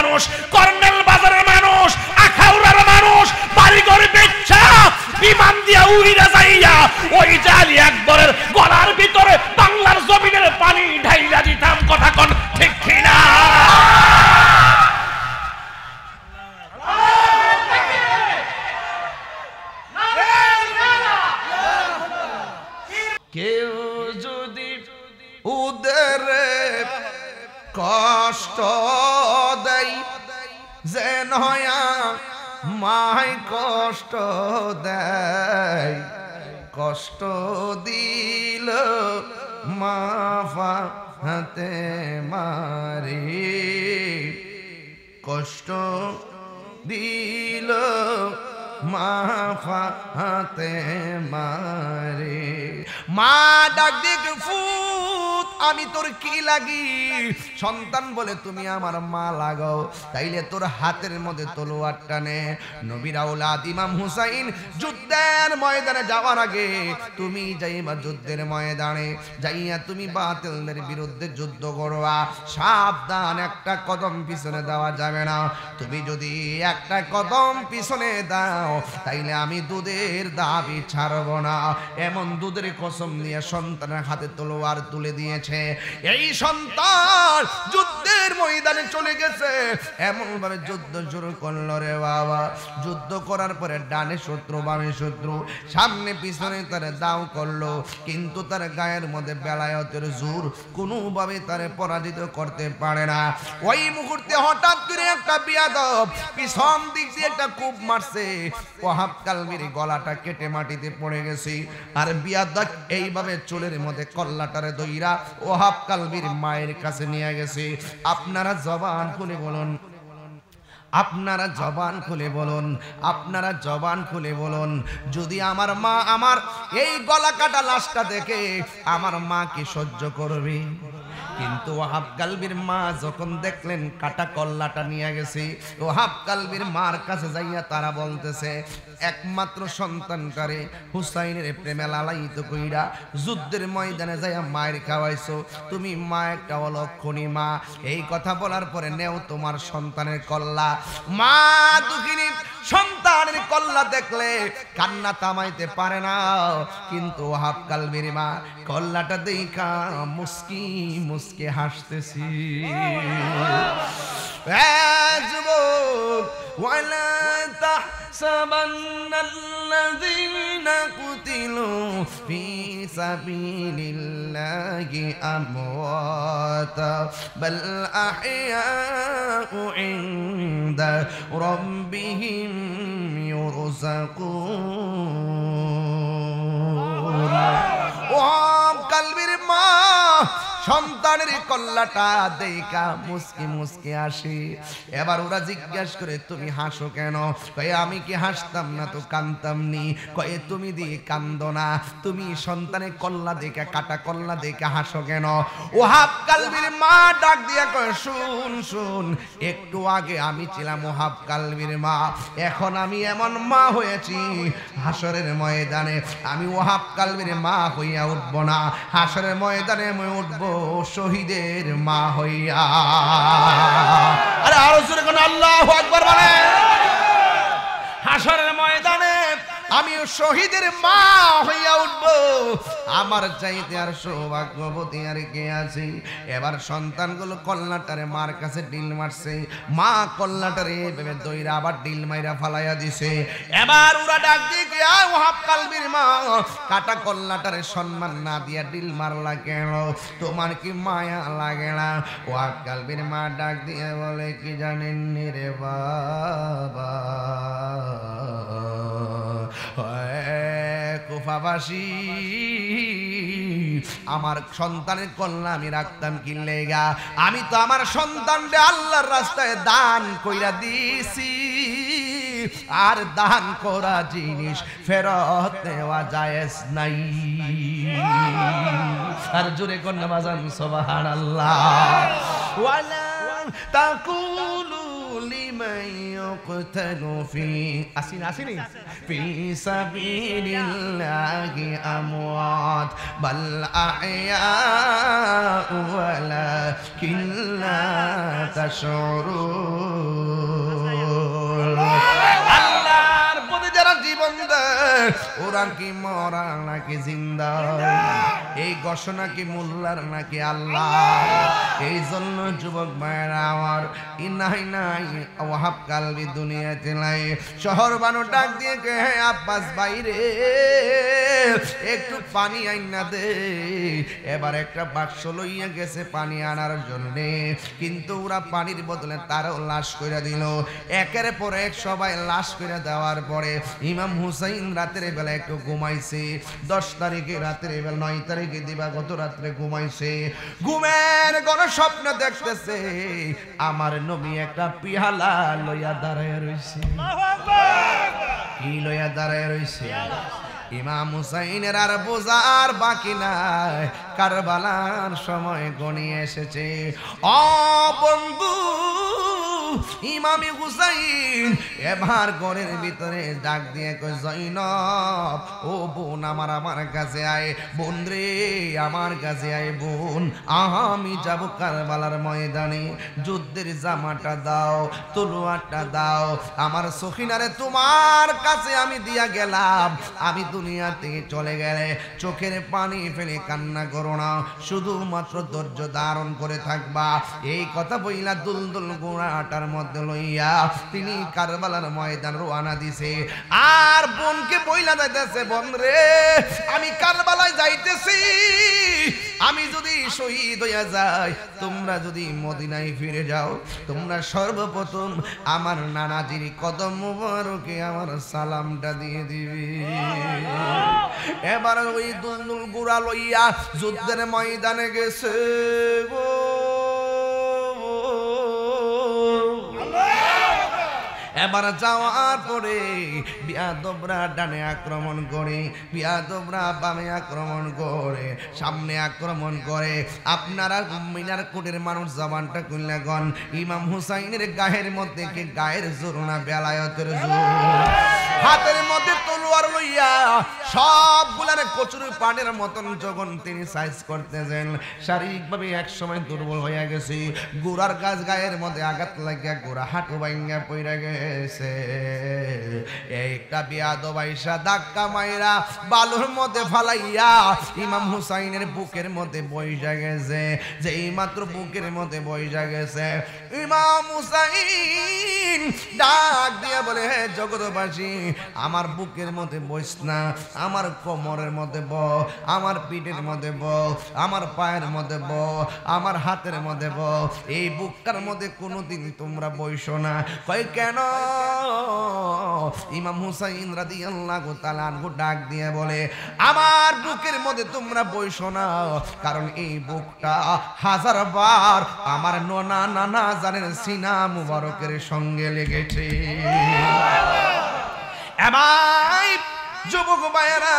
মানুষ, কর্নেল বাজারের মানুষ, আখাউড়ার মানুষ, বাড়িঘর বেচা বিমান দিয়া উড়িয়া যাইয়া ওই জালি একবারের গলার ভিতরে বাংলার জমিনের পানি ঢাইলা দিতাম। কথা কোন ঠিক কিনা? কেউ যদি উদের কষ্ট দেয় যেন মাই কষ্ট দেয়, কষ্ট দিল মাফা হাতে মারি, কষ্ট দিল মাফা হাতে মারে। মা ডাক দিয়ে ফুত আমি তোর কি লাগি? সন্তান বলে তুমি আমার মা লাগাও, তাইলে তোর হাতের মধ্যে তলোয়ার টানে। নবীর আওলাদ ইমাম হুসাইন যুদ্ধের ময়দানে যাওয়ার আগে তুমি যাইবা যুদ্ধের ময়দানে, যাইয়া তুমি বাতিলের বিরুদ্ধে যুদ্ধ করবা। সাবধান, একটা কদম পিছনে দেওয়া যাবে না। তুমি যদি একটা কদম পিছনে দাও তাইলে আমি দুধের দাবি ছাড়ব না। এমন দুধের কসম নিয়ে সন্তানের হাতে তলোয়ার তুলে দিয়েছে। এই সন্তান যুদ্ধের ময়দানে চলে গেছে, এমন ভাবে যুদ্ধ শুরু করলো রে বাবা। যুদ্ধ করার পরে ডানে শত্রু বামে শত্রু, সামনে পিছনে তার দাও করলো, কিন্তু তার গায়ের মধ্যে বেলায়েতের জোর কোনোভাবে তারে পরাজিত করতে পারে না। ওই মুহূর্তে হঠাৎ করে একটা বিয়াদব পিছন দিক দিয়ে একটা কূপ মারছে, ওয়াহাব কালবির গলাটা কেটে মাটিতে পড়ে গেছে। আর বিয়াদব এইভাবে চুলের মধ্যে কল্লাটারে দইরা ওয়াহাব কালবির মায়ের কাছে নিয়ে গেছে। আপনারা জবান খুলে বলুন, আপনারা জবান খুলে বলুন, আপনারা জবান খুলে বলুন, যদি আমার মা আমার এই গলা কাটা লাশটা দেখে আমার মা কি সহ্য করবে? কিন্তু ওয়াহাব কালবির মা যখন দেখলেন কাটা কল্লাটা নিয়ে গেছে, ওয়াহাব কালবির মার কাছে যাইয়া তারা বলতেছে, একমাত্র সন্তানটারে হুসাইনের প্রেমে লালায়িত কইরা যুদ্ধের ময়দানে যাইয়া মায়ের খাওয়াইছো, তুমি মা একটা অলক্ষণী মা। এই কথা বলার পরে নেও তোমার সন্তানের কল্লা। মা দুঃখিনী সন্তানের কল্লা দেখলে কান্না থামাইতে পারে না, কিন্তু ওয়াহাব কালবির মা কল্লাটা দেখা মুস্কি মুস্কি হাসতেছি। ওয়ালা তাহসাবান্নাল্লাযীনা কুতিলু ফী সাবিলিল্লাহি আমওয়াতা বাল আহইয়াউ ইনদা রাব্বিহিম ইউরযাকুন। ওয়াহাব কালবির মা সন্তানের কল্লাটা দেখা মুস্কি মুস্কি আসি। এবার ওরা জিজ্ঞাসা করে, তুমি হাসো কেন? কয়ে আমি কি হাসতাম না তো কান্দতাম নি। কয়ে তুমি দিয়ে কান্দো না, তুমি সন্তানের কল্লা দেখা কাটা কল্লা দেখা হাসো কেন? ওয়াহাব কালবির মা ডাক দিয়া কয়, শুন শুন, একটু আগে আমি ছিলাম ওয়াহাব কালবির মা, এখন আমি এমন মা হয়েছি হাসরের ময়দানে আমি ওয়াহাব কালবির মা হইয়া উঠব না, হাসরের ময়দানে আমি উঠবো শহীদের মা হইয়া। আরে আরো জোরে কোন আল্লাহু আকবার বলে। হাসরের ময়দানে আমি শহীদের মা হইয়া উঠবো। আমার চাইতে আর সৌভাগ্যবতী আর কে আছে? এবার সন্তানগুলো কল্লাটারে মার কাছে ডিল মারছে, মা কল্লাটারে এভাবে দইরা আবার ডিল মাইরা ফালাইয়া দিছে। এবার ওরা ডাক দিয়ে ওয়াহাব কালবির মা কাটা কল্লাটারে সম্মান না দিয়া ডিল মারলা কেন? তোমার কি মায়া লাগে না? ওয়াহাব কালবির মা ডাক দিয়ে বলে, কি জানেন রে বাবা, কুফাবাসী আমার সন্তানের কল্যাণ আমি রাখতাম কি লেগা? আমি তো আমার সন্তানকে আল্লাহর রাস্তায় দান কইরা দিছি, আর দান করা জিনিস ফেরত দেওয়া জায়েজ নাই। আর জোরে কন্যা বাজান সুবহানাল্লাহ। ওয়ালা তাকুলু লিমা من يقتل في في سبيل الله أموات بل أحياء ولكن لا تشعرون আল্লাহর পথে যারা জীবন দেয় ওরা কি মরা নাকি জিন্দা, এই ঘোষণা কি মোল্লার নাকি আল্লাহ? এই জন্য যুবক ভাইরা আমার ইনাই নাই ওয়াহাব কালবি দুনিয়াতে নাই শহর বানো ডাক দিয়ে কে আব্বাস বাইরে একটু পানি আইনা দে। এবার একটা বাক্স লইয়া গেছে পানি আনার জন্য, কিন্তু ওরা পানির বদলে তারও লাশ কইরা দিল। একের পর এক সবাই লাশ কইরা দেওয়ার পরে ইমাম হুসাইন রাতের বেলা একটু ঘুমাইছে। 10 তারিখে রাতের বেলা 9 তারিখে দিবাগত রাত্রে ঘুমাইছে। ঘুমের কোন স্বপ্ন দেখতেছে আমার নবী একটা পিয়ালা লইয়া দাঁড়ায় রইছে। কি লইয়া দাঁড়ায় রইছে? ইমাম হুসাইনের আর বোঝার বাকি নাই, কারবালার সময় গনিয়ে এসেছে। ও বন্ধু, ইমামি হুসাইন এবার ঘরের ভিতরে ডাক দিয়ে কয়, জয়নব ও বোন আমার কাছে আয়। বোন রে আমার কাছে আয় বোন, আমি যাব কারবালার ময়দানে। যুদ্ধের জামাটা দাও, তলোয়ারটা দাও। আমার সখিনারে তোমার কাছে আমি দিয়া গেলাম, আমি দুনিয়া থেকে চলে গেলে চোখের পানি ফেলে কান্না করো না, শুধুমাত্র ধৈর্য ধারণ করে থাকবা। এই কথা বইলা দুলদুল ঘোড়াটার মধ্যে লইয়া তিনি কারবালার ময়দান রওনা দিছে। আর বোনকে বইলা যাইতেছে, বোন রে আমি কারবালায় যাইতেছি, আমি যদি শহীদ হইয়া যাই, তোমরা যদি মদিনায় ফিরে যাও, তোমরা সর্বপ্রথম আমার নানাজির কদম মুবারকে আমার সালামটা দিয়ে দিবি। এবার ওই দুলদুল ঘোড়া লইয়া যুদ্ধের ময়দানে গেছে গো। এবার যাওয়ার পরে বিয়াদবরা ডানে আক্রমণ করে, বিয়াদবরা বামে আক্রমণ করে, সামনে আক্রমণ করে। আপনারা মিনার কোটের মানুষ জবানটা খুললে গন, ইমাম হুসাইনের গায়ের মধ্যে কি গায়ের জোর না বেলায়েতের জোর? হাতের মধ্যে তলোয়ার লইয়া সবগুলার কচুর পানের মতন যখন তিনি সাইজ করতেছেন, শারীরিকভাবে এক সময় দুর্বল হয়ে গেছে। গোড়ার গাছ গায়ের মধ্যে আঘাত লাগিয়া গোড়া হাঁটু ভাঙ্গা পইরা গেছে। একটা বিয়াদব আইসা ধাক্কা মাইরা বালুর মধ্যে ফালাইয়া ইমাম হুসাইনের বুকের মধ্যে বইসা গেছে। যে এই মাত্র বুকের মধ্যে বইসা গেছে, ইমাম হুসাইন ডাক দিয়া বলে, হে জগৎবাসী, আমার বুকের মধ্যে বইস না, আমার কোমরের মধ্যে ব, আমার পিঠের মধ্যে ব, আমার পায়ের মধ্যে ব, আমার হাতের মধ্যে ব, এই বুকটার মধ্যে কোনোদিন তোমরা বইসো না। কই কেন? ইমাম হুসাইন রাদিয়াল্লাহু তাআলা আনহু ডাক দিয়ে বলে, আমার বুকের মধ্যে তোমরা বইসো না, কারণ এই বুকটা 1000 বার আমার নানা জানের সিনা মুবারকের সঙ্গে লেগেছে। এবার যুবক ভাইয়েরা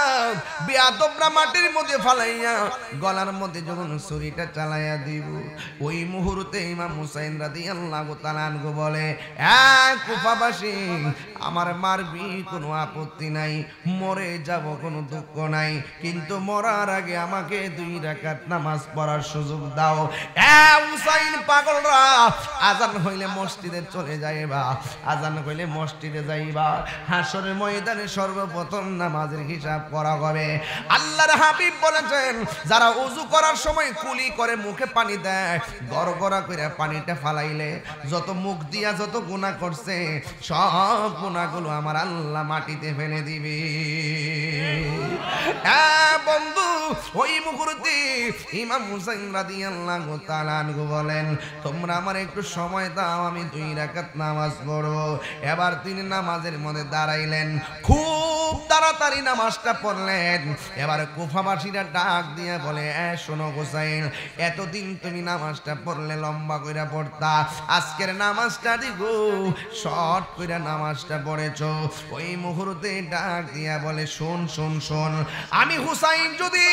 বিয়াদবরা মাটির মধ্যে ফালাইয়া গলার মধ্যে যখন ছুরিটা চালাইয়া দিব, ওই মুহূর্তে ইমাম হুসাইন রাদিয়াল্লাহু তাআলা আনহু বলে, কুফাবাসী আমার মারবি কোনো আপত্তি নাই, মরে যাব কোনো দুঃখ নাই, কিন্তু মরার আগে আমাকে 2 রাকাত নামাজ পড়ার সুযোগ দাও। হুসাইন পাগলরা, আজান হইলে মসজিদে চলে যাইবা, আজান হইলে মসজিদে যাইবা, হাসরের ময়দানে সর্বপ্রথম নামাজের হিসাব করা হবে। আল্লাহর হাবিব বলেছেন, যারা ওযু করার সময় কুলি করে মুখে পানি দেয়, গড়গড়া করে পানিটা ফালাইলে যত মুখ দিয়া যত গুনাহ করছে সব গুনাহগুলো আমার আল্লাহ মাটিতে ফেলে দিবে। বন্ধু, ওই মুহূর্তে ইমাম হুসাইন রাদিয়াল্লাহু তাআলা আনহু বলেন, তোমরা আমার একটু সময় দাও, আমি 2 রাকাত নামাজ পড়ব। এবার তিনি নামাজের মধ্যে দাঁড়াইলেন। খুব খুব তাড়াতাড়ি নামাজটা পড়লেন। এবার কুফাবাসীরা ডাক দিয়ে বলে, শোনো হোসাইন, এতদিন তুমি নামাজটা পড়লে লম্বা কইরা পড়তা, আজকের নামাজটা দিগো শর্ট কইরা নামাজটা পড়েছো। ওই মুহূর্তে ডাক দিয়া বলে, শোন শোন শোন, আমি হুসাইন যদি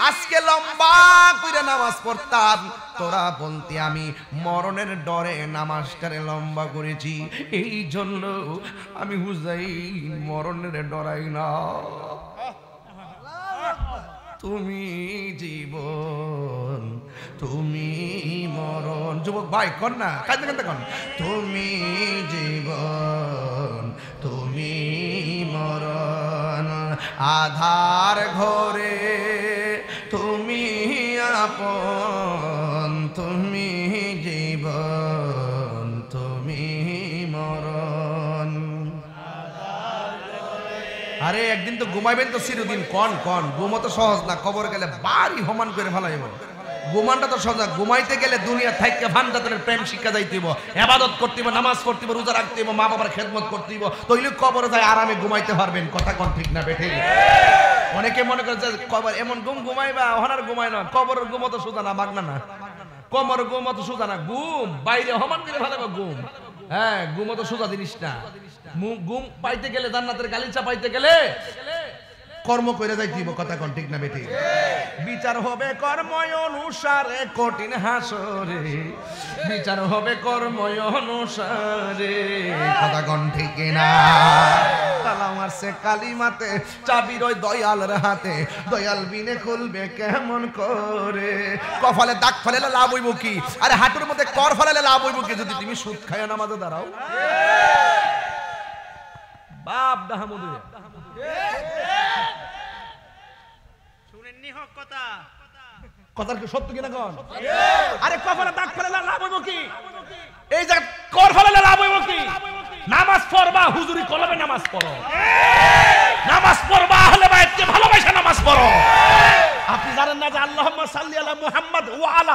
আজকে লম্বা কইরা নামাজ পড়তাম, তোরা বলতি আমি মরণের ডরে নামাজটারে লম্বা করেছি, এই জন্য আমি হুসাইন মরণের ডরাই না। তুমি জীবন তুমি মরণ, যুবক ভাই কর না, কাঁদতে কাঁদতে কর, তুমি জীবন তুমি মরণ, আধার ঘরে তুমি আপন, তুমি জীবন তুমি মরণ। আরে একদিন তো ঘুমাইবেন তো চিরদিন, কন কন ঘুমো তো সহজ না, কবর গেলে বাড়ি হমান করে ফেলাইব। ঘুমানটা তো সহজ না, ঘুমাইতে গেলে দুনিয়া থাইকে ভান্ডাতের প্রেম শিক্ষা যাইতেইব, ইবাদত করতেইব, নামাজ পড়তেইব, রোজা রাখতেইব, মা বাবার খেদমত করতেইব, তইলে কবরে যায় আরামে ঘুমাইতে পারবেন। কথা কোন ঠিক না বেঠে? অনেকে মনে করে যে কবর এমন ঘুম ঘুমাইবা, ওহানার ঘুমায় না, কবরের ঘুম তো সোজা না, বাগনা না, কবরের ঘুম তো সোজা না, ঘুম বাইরে হমান করে ফেলাইব ঘুম। হ্যাঁ, ঘুম তো সোজা জিনিস না। ঘুম পাইতে গেলে, জান্নাতের গালিচা পাইতে গেলে কর্ম করে যাইতেইব। কথা কোন ঠিক না বেঠি? বিচার হবে কর্ম অনুসারে কঠিন হাসরে, বিচার হবে কর্ম অনুসারে। কথা কোন ঠিক না? তালা মারছে কালিমাতে, চাবির ওই দয়ালের হাতে, দয়াল বিনে খুলবে কেমন করে? কপালে দাগ ফেলে লাভ হইব কি? আরে হাঁটুর মধ্যে কর ফেলে লাভ হইব কি যদি তুমি সুদ খায় নামাজে দাঁড়াও? বাপ দাহামুদে কথার কি সত্য কিনা কোন? আরে কপালে দাগ ফেলে লাভ হইব কি? এই জায়গা কর ফেলে লাভ হইব কি? নামাজ পড়বা, হুজুরি কলমে নামাজ পড়ো, নামাজ পড়বা আহলে বাইতকে ভালোবাসা নামাজ পড়ো। আপনি জানেন না যে আল্লাহুম্মা সাল্লি আলা মুহাম্মদ ওয়া আলা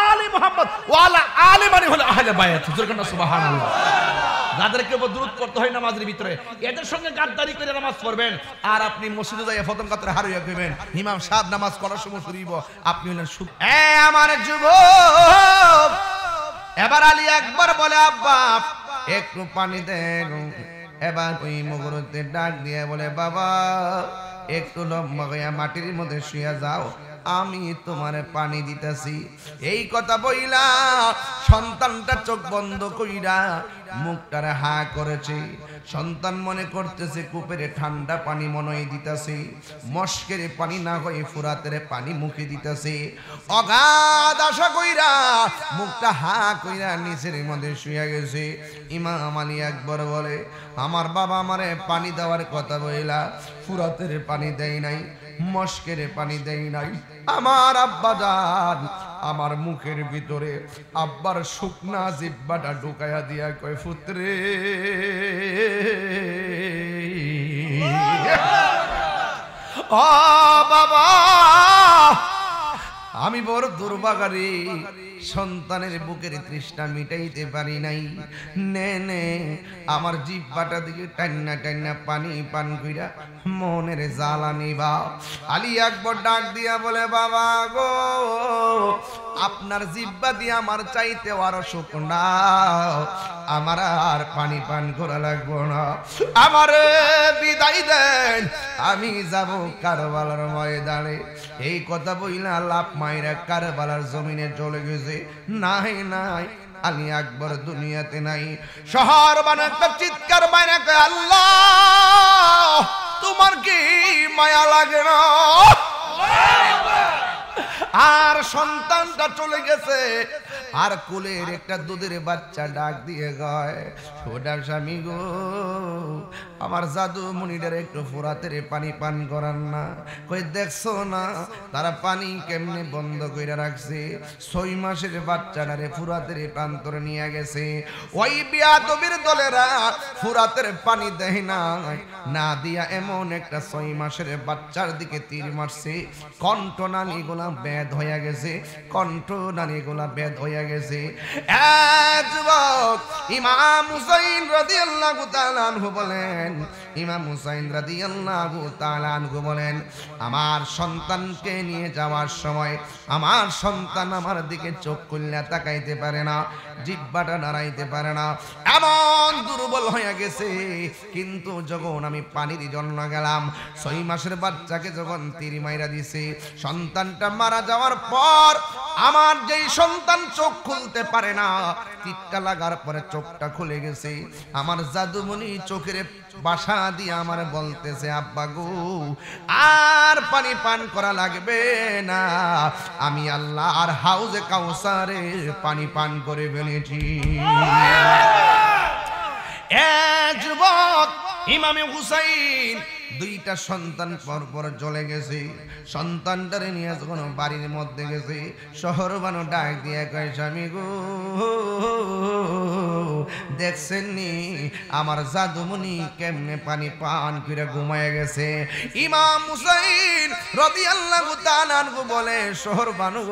আলি মুহাম্মদ ওয়া আলা আলি মানে হলো আহলে বাইত। হুজুর কেন সুবহানাল্লাহ। যাদেরকে উপর দুরূদ করতে হয় নামাজের ভিতরে, এদের সঙ্গে গাদ্দারি করে নামাজ পড়বেন, আর আপনি মসজিদে যাইয়া প্রথম কাতারে হারিয়ে কইবেন ইমাম সাহেব নামাজ পড়ার সময় শুনিব, আপনি হলেন সুদ। আমার যুবক, এবার আলী আকবর বলে, আব্বা একটু পানি দেন। এবার ওই মুহূর্তে ডাক দিয়ে বলে, বাবা একটু লম্বা হইয়া মাটির মধ্যে শুয়ে যাও, আমি তোমারে পানি দিতেছি। এই কথা বইলা সন্তানটা চোখ বন্ধ কইরা মুখটারে হা করেছে। সন্তান মনে করতেছে কূপের ঠান্ডা পানি মনে দিতেছে, মস্কের পানি না হয়ে ফুরাতের পানি মুখে দিতেছে। অগাধ আশা কইরা মুখটা হা কইরা নিচের মধ্যে শুয়ে গেছে। ইমাম আলী আকবর বলে, আমার বাবা আমারে পানি দেওয়ার কথা বইলা ফুরাতের পানি দেয় নাই, মস্কের পানি দেয় নাই। আমার আব্বা জান আমার মুখের ভিতরে আব্বার শুকনা জিব্বাটা ঢুকাইয়া দিয়া কয়, পুত্রে ও বাবা, আমি বড় দুর্ভাগারে, সন্তানের বুকের তৃষ্ণা মিটাইতে পারি নাই, নে নে আমার জিহ্বাটা দিকে টান্না টান্না পানি পান কইরা মনের জ্বালা নিবা। আলী আকবর ডাক দিয়া বলে, বাবা গো, আপনার জিহ্বা দিয়ে আমার চাইতে আরো শুকনা, আমার আর পানি পান করা লাগবো না, আমার বিদায় দেন, আমি যাব কারবালার ময়দানে। এই কথা বইলা লাভ মাইরা কারবালার জমিনে চলে গেছে। নাই নাই, আলী আকবর দুনিয়াতে নাই। শহর বানা একটা চিৎকার মাইরা কয়, আল্লাহ তোমার কি মায়া লাগে না? আর সন্তানটা চলে গেছে, আর কোলের একটা দুধের বাচ্চা ডাক দিয়ে গয়, ছোটার স্বামী গো, আমার জাদু মনিটার একটু ফুরাতের পানি পান করান না। কই দেখছো না তারা পানি কেমনে বন্ধ করে রাখছে, 6 মাসের বাচ্চাটারে ফুরাতের প্রান্তরে নিয়ে গেছে। ওই বিয়াদবির দলেরা ফুরাতের পানি দেয় না, না দিয়া এমন একটা 6 মাসের বাচ্চার দিকে তীর মারছে। কণ্ঠনালী গুলা বেদ হয়ে গেছে, কণ্ঠনালী গুলা বেদ হয়ে গেছে। এক যুবক ইমাম হুসাইন রাদিয়াল্লাহু তাআলা আনহু বলেন, ইমাম হুসাইন রাদিয়াল্লাহু তাআলা আনহু বলেন, আমার সন্তানকে নিয়ে যাওয়ার সময় আমার সন্তান আমার দিকে চোখ খুললে তাকাইতে পারে না, জিহ্বাটা নাড়াইতে পারে না, এমন দুর্বল হয়ে গেছে। কিন্তু যখন আমি পানির জন্য গেলাম, 6 মাসের বাচ্চাকে যখন তীর মাইরা দিছে, সন্তানটা মারা যাওয়ার পর আমার যেই সন্তান চোখ খুলতে পারে না, তীরটা লাগার পরে চোখটা খুলে গেছে। আমার জাদুমণি চোখের বাসা দিয়ে আমার বলতেছে, আব্বা গো আর পানি পান করা লাগবে না, আমি আল্লাহর হাউজে কাউসারে পানি পান করে ফেলেছি। যুবক ইমামে হুসাইন 2টা সন্তান পরপর চলে গেছে। সন্তানটারে নিয়ে যখন বাড়ির মধ্যে গেছে, শহর বানো ডাক দিয়ে কয়, স্বামী গো দেখছেন নি আমার জাদুমণি কেমনে পানি পান করে ঘুমায় গেছে। ইমাম হুসাইন রাদিয়াল্লাহু তাআলা আনহু বলে, শহর বানো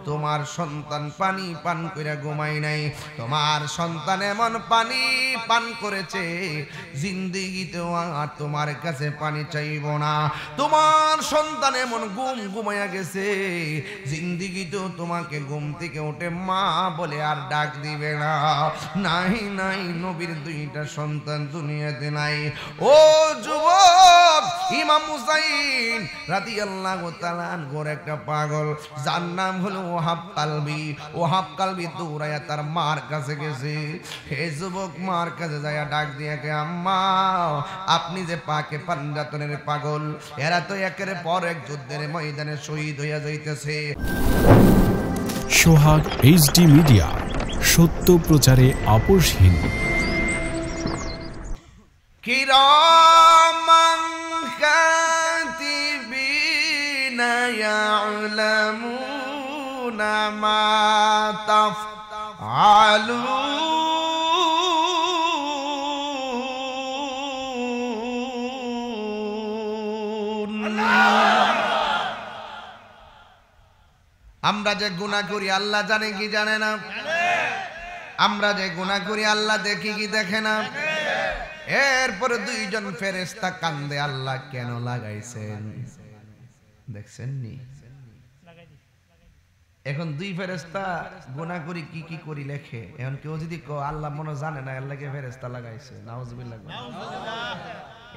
তোমার সন্তান পানি পান করে ঘুমায় নাই, তোমার সন্তান এমন পানি পান করেছে জিন্দেগিতেও আর তোমার কাছে পানি চাইব না। তোমার সন্তান এমন ঘুমায়া গেছে জিন্দেগিতেও তোমাকে ঘুম থেকে উঠে মা বলে আর ডাক দিবে না। নাই নাই, নবীর 2টা সন্তান দুনিয়াতে নাই। ও যুবক ইমাম হুসাইন রাদিয়াল্লাহু তাআলা আনহুর একটা পাগল, যার নাম হলো ওহাব কালবি। ওহাব কালবি দৌড়ায়া তার মার কাছে গেছে। হে যুবক মার কাছে যায় ডাক দিয়ে কে, আম্মা আপনি যে পাকে পাঞ্জাতনের পাগল, এরা তো একের পর এক যুদ্ধের ময়দানে শহীদ হইয়া যাইতেছে। সোহাগ এইচডি মিডিয়া, সত্য প্রচারে আপোষহীন। কিরামান কাতিবিনা ইয়ালামুনা মা তাফআলুন। আমরা যে গুনাহ করি আল্লাহ জানে কি জানে না? আমরা যে গুনাহ করি আল্লাহ দেখি কি দেখে না? এরপরে 2জন ফেরেশতা কান্দে, আল্লাহ কেন লাগাইছেন? দেখছেন নি? এখন 2 ফেরেশতা গুনাহ করি কি কি করি লেখে। এখন কেউ যদি আল্লাহ মনে জানে না আল্লাহকে ফেরেশতা লাগাইছে, নাউজুবিল্লাহ।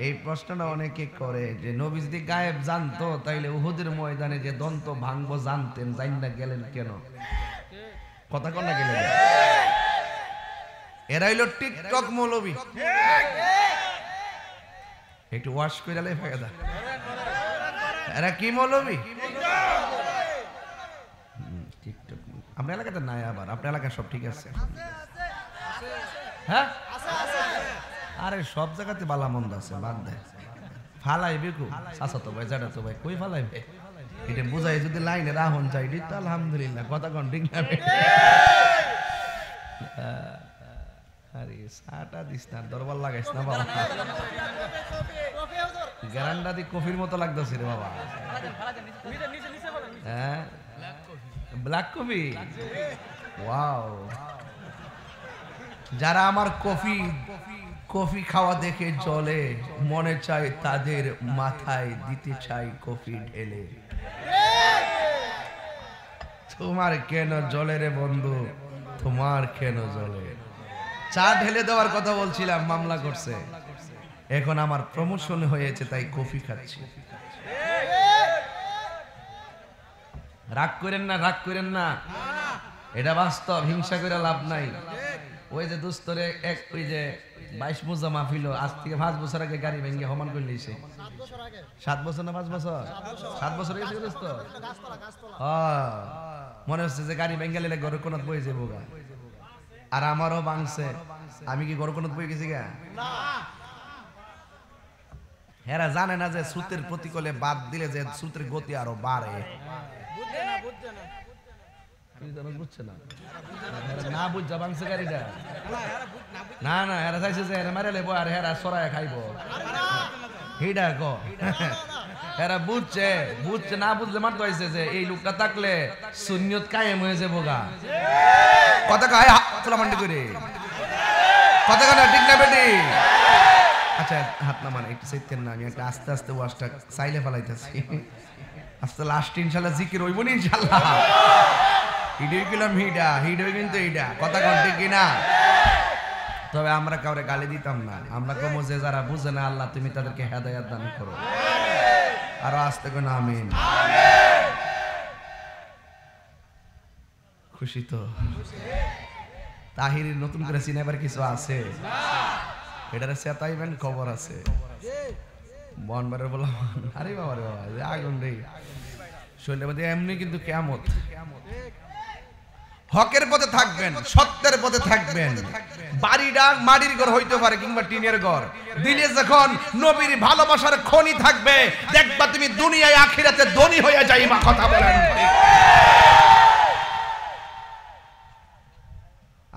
এই প্রশ্নটা অনেকে করে যে নবী যদি গায়েব জানতো তাইলে উহুদের ময়দানে যে দন্ত ভাঙবো জানতেন, জাননা গেলেন কেন? কথা কোন না গেলেন? এরা হইল টিকটক মৌলবী। একটু ওয়াশ করে লাই ফায়দা। এরা কি মৌলবী? টিকটক। আপনার এলাকাতে নাই, আবার আপনার এলাকা সব ঠিক আছে? হ্যাঁ আরে সব জায়গাতে বালা মন্দ আছে, বাদ দে। ফালাইবে কো চাচা তো ভাই, জানা তো ভাই, কই ফালাইবে? এটা বুঝাই যদি লাইনে রাহন যাই দিত আলহামদুলিল্লাহ। কথা কোন ঠিক না? আরে সাটা দিস না, দরবার লাগাইস না বাবা। গ্যারান্ডা দি কফির মতো লাগতেছে রে বাবা। হ্যাঁ ব্ল্যাক কফি, ওয়াও। যারা আমার কফি খাওয়া দেখে জ্বলে, মনে চায় তাদের মাথায় দিতে চাই কফি ঢেলে। তোমার কেন জ্বলে রে বন্ধু, তোমার কেন জ্বলে? চা ঢেলে দেওয়ার কথা বলছিলাম, মামলা করছে। এখন আমার প্রমোশন হয়েছে তাই কফি খাচ্ছি। রাগ করেন না, রাগ করেন না, এটা বাস্তব, হিংসা করে লাভ নাই। ওই যে দুস্তরে এক ওই যে 22 মোজা মাহফিল, আজ থেকে 5 বছর আগে গাড়ি ভেঙে হমান করে লিছে। 7 বছর না 5 বছর? 7 বছর হয়েছে দোস্ত। মনে হচ্ছে যে গাড়ি ভেঙে লিলে গরু কোনত বই যাবো গা। আর আমারও ভাঙছে, আমি কি গরু কোনত বই গেছি গা? হেরা জানে না যে সুতের প্রতিকূলে বাদ দিলে যে সুতের গতি আরো বাড়ে। বুঝছে না, না বুঝা ভাঙছে গাড়িটা। না না, হেরা চাইছে যে হেরা মারে লেবো আর হেরা সরায় খাইব। এইটা ক এরা বুঝছে বুঝছে না বুঝলে মাত্র হয়েছে যে এই লোকটা থাকলে সুন্নিয়ত কায়েম হয়ে যাবো গা কথা কয় তোলা মান্ডি করে কথা কেন ঠিক না বেটি আচ্ছা হাত না মানে একটু চাইতেন না আমি একটা আস্তে আস্তে ওয়াজটা চাইলে ফেলাইতেছি আস্তে লাস্ট ইনশাল্লাহ জিকির হইব না ইনশাল্লাহ হিডে কিলাম হিড হই কিন্তু এইটা কথা কন ঠিক কিনা তবে আমরা কাউরে গালি দিতাম না আমরা কমো যে যারা বুঝে না আল্লাহ তুমি তাদেরকে হেদায়েত দান করো আর আস্তে করে আমিন খুশি তো তাহিরের নতুন করে সিনেমার কিছু আছে এটার সেতাইবেন খবর আছে বনবারে বললাম আরে বাবা রে বাবা আগুন রে শরীরের মধ্যে এমনি কিন্তু কিয়ামত হকের পথে থাকবেন সত্যের পথে থাকবেন বাড়িটা মাটির ঘর হইতে পারে কিংবা টিনের ঘর দিলে যখন নবীর ভালোবাসার খনি থাকবে দেখবা তুমি দুনিয়ায় আখিরাতে ধনী হয়ে যাইবা কথা বলেন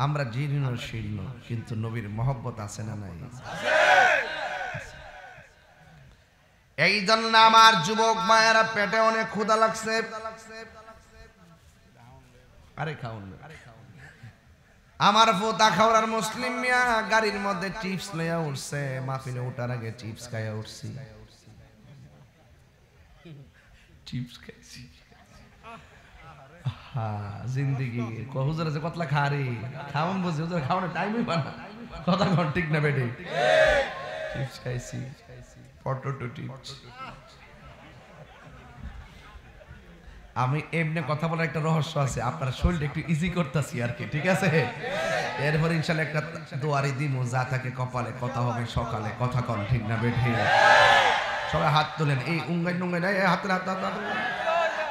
আমরা জীর্ণ শীর্ণ কিন্তু নবীর মহব্বত আছে না নাই এই জন্য আমার যুবক মায়েরা পেটে অনেক ক্ষুধা লাগছে আরে খাওন আমার পোতা খাওয়ার মুসলিম মিয়া গাড়ির মধ্যে চিপস লইয়া উঠছে মাহফিলে ওঠার আগে চিপস খাইয়া উঠছি চিপস খাইছি জিন্দগি হুজুর আছে কতলা খারি খাওন বুঝি হুজুর খাওয়ানোর টাইমই পান কথা কন ঠিক না বেটি চিপস খাইছি পটেটো চিপস আমি এমনি কথা বলার একটা রহস্য আছে আপনার শরীরটা একটু ইজি করতেছি আর কি ঠিক আছে এরপর ইনশাআল্লাহ একটা দোয়ারি দিমু যা থাকে কপালে কথা হবে সকালে কথা কন ঠিক না বেঠি সবাই হাত তোলেন এই উঙ্গাই নুঙ্গাই নাই হাত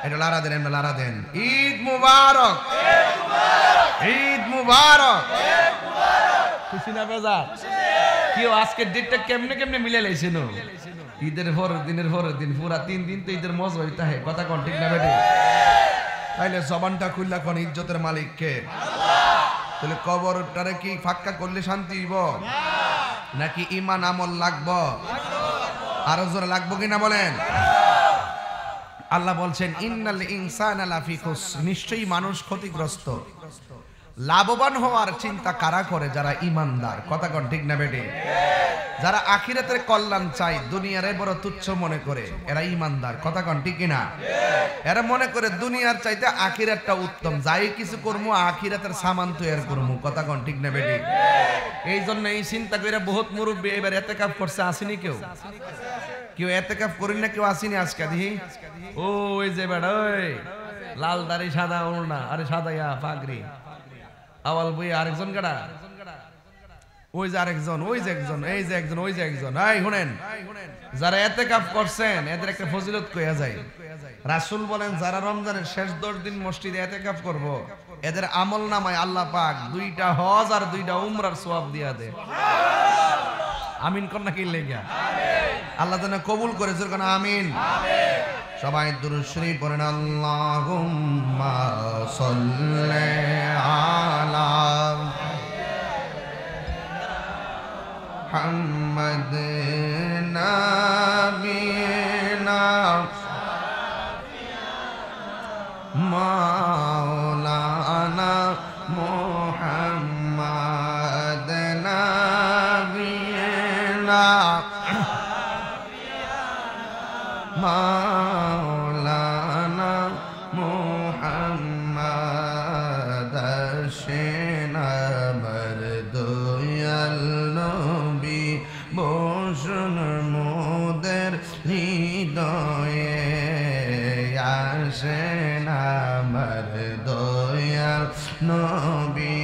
এটা লারা দেন এমনি লারা দেন ঈদ মুবারক ঈদ মুবারক খুশি না বেজা কেউ আজকে ডেটটা কেমনে কেমনে মিলে লাইছেন ঈদের দিনের পর দিন পুরা 3 দিন তো ঈদের মজা হইতা হে কথা কোন ঠিক না বেটি তাইলে জবানটা খুললা কোন ইজ্জতের মালিক কে আল্লাহ তাহলে কবরটারে কি ফাক্কা করলে শান্তি হইব নাকি ঈমান আমল লাগবে আরো জোরে লাগবে কিনা বলেন আল্লাহ বলছেন ইন্নাল ইনসানা লাফি খুসর নিশ্চয়ই মানুষ ক্ষতিগ্রস্ত লাভবান হওয়ার চিন্তা কারা করে যারা ঈমানদার কথা কোন ঠিক না বেটি যারা আখিরাতের কল্যাণ চায় দুনিয়ারে বড় তুচ্ছ মনে করে এরা ঈমানদার কথা কোন ঠিক কিনা এরা মনে করে দুনিয়ার চাইতে আখিরাতটা উত্তম যাই কিছু করমু আখিরাতের সামান তৈরি করমু কথা কোন ঠিক না বেটি এই জন্য এই চিন্তা করে বহুত মুরব্বি এবার ইতিকাফ করছে আসেনি কেউ ইতিকাফ করেন না কেউ আসেনি আজকে দেখি ওই যে বেটা ওই লাল দাড়ি সাদা ওড়না আরে সাদা ইয়া পাগড়ি আওয়াল বই আরেকজন কাটা ওই যে আরেকজন ওই যে একজন এই যে একজন ওই যে একজন এই শুনেন যারা ইতিকাফ করছেন এদের একটা ফজিলত কইয়া যায় রাসূল বলেন যারা রমজানের শেষ 10 দিন মসজিদে ইতিকাফ করব এদের আমলনামায় আল্লাহ পাক 2টা হজ আর 2টা উমরার সওয়াব দিয়া দেয় সুবহানাল্লাহ আমিন কোন নাকি লাগা আমিন আল্লাহ যেন কবুল করে জোরে আমিন আমিন সবাই দুরূদ শরীফ পড়েন আল্লাহুম্মা সাল্লি আলা মুহাম্মাদ নাবিনা মাওলানা মুহাম্মাদ নাবিনা মাওলানা মুহাম্মাদ সেনাবার দয়াল নবী বসুন মোদের হৃদয়ে আসেন আমার দয়াল নবী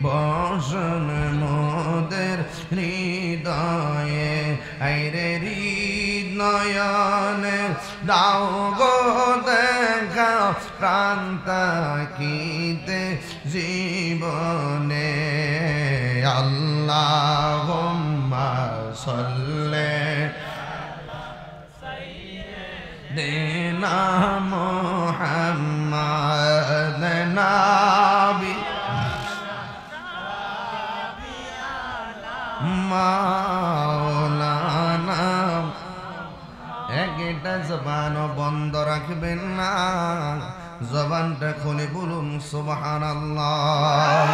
বসুন মোদের হৃদয়ে আইরে নয়নে দাও গো দেখা প্রান্তাকিতে জীবনে আল্লাহুম্মা সাল্লি সাইয়্যিদিনা মুহাম্মাদ নাবি মাওলানা একটা জবানও বন্ধ রাখবেন না, জবানটা খুলে বলুন সুবহানাল্লাহ।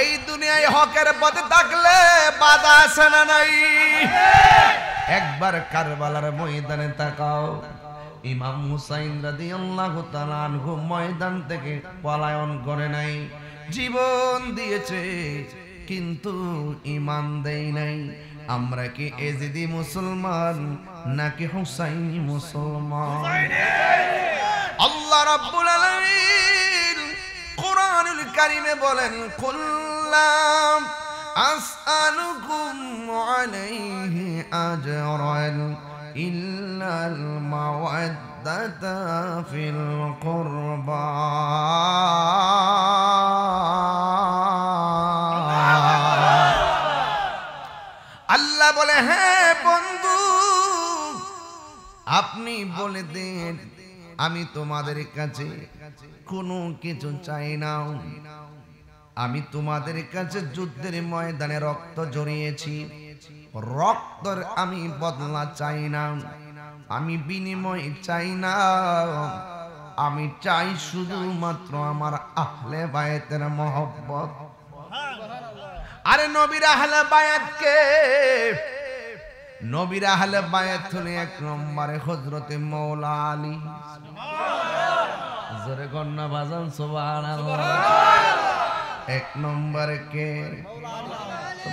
এই দুনিয়ায় হকের পথে থাকলে বাধা আছে না নাই? একবার কারবালার ময়দানে তাকাও, ইমাম হুসাইন রাদিয়াল্লাহু তাআলা আনহু ময়দান থেকে পলায়ন করে নাই, জীবন দিয়েছে কিন্তু ঈমান দেয় নাই। আমরা কি এজিদি মুসলমান নাকি হুসাইনি মুসলমান? আল্লাহ রাব্বুল আলামিন কোরআনুল কারীমে বলেন, কুল্লাম আসআলুকুম আলাইহি আজরান ইল্লাল মাওয়াদ্দাতা ফিল কুরবা। আল্লাহ বলে, হ্যাঁ বন্ধু, আপনি বলে দেন আমি তোমাদের কাছে কোনো কিছু চাই না। আমি তোমাদের কাছে যুদ্ধের ময়দানে রক্ত ঝরিয়েছি, রক্তের আমি বদলা চাই না, আমি বিনিময় চাই না, আমি চাই শুধুমাত্র আমার আহলে বায়াতের মহব্বত। আরে নবীর আহলে বায়াত কে? নবীর আহলে বায়াত হলে এক নম্বরে হযরতে মওলা আলী। জোরে কন্যা বাজান সুবহানাল্লাহ। এক নম্বরে কে?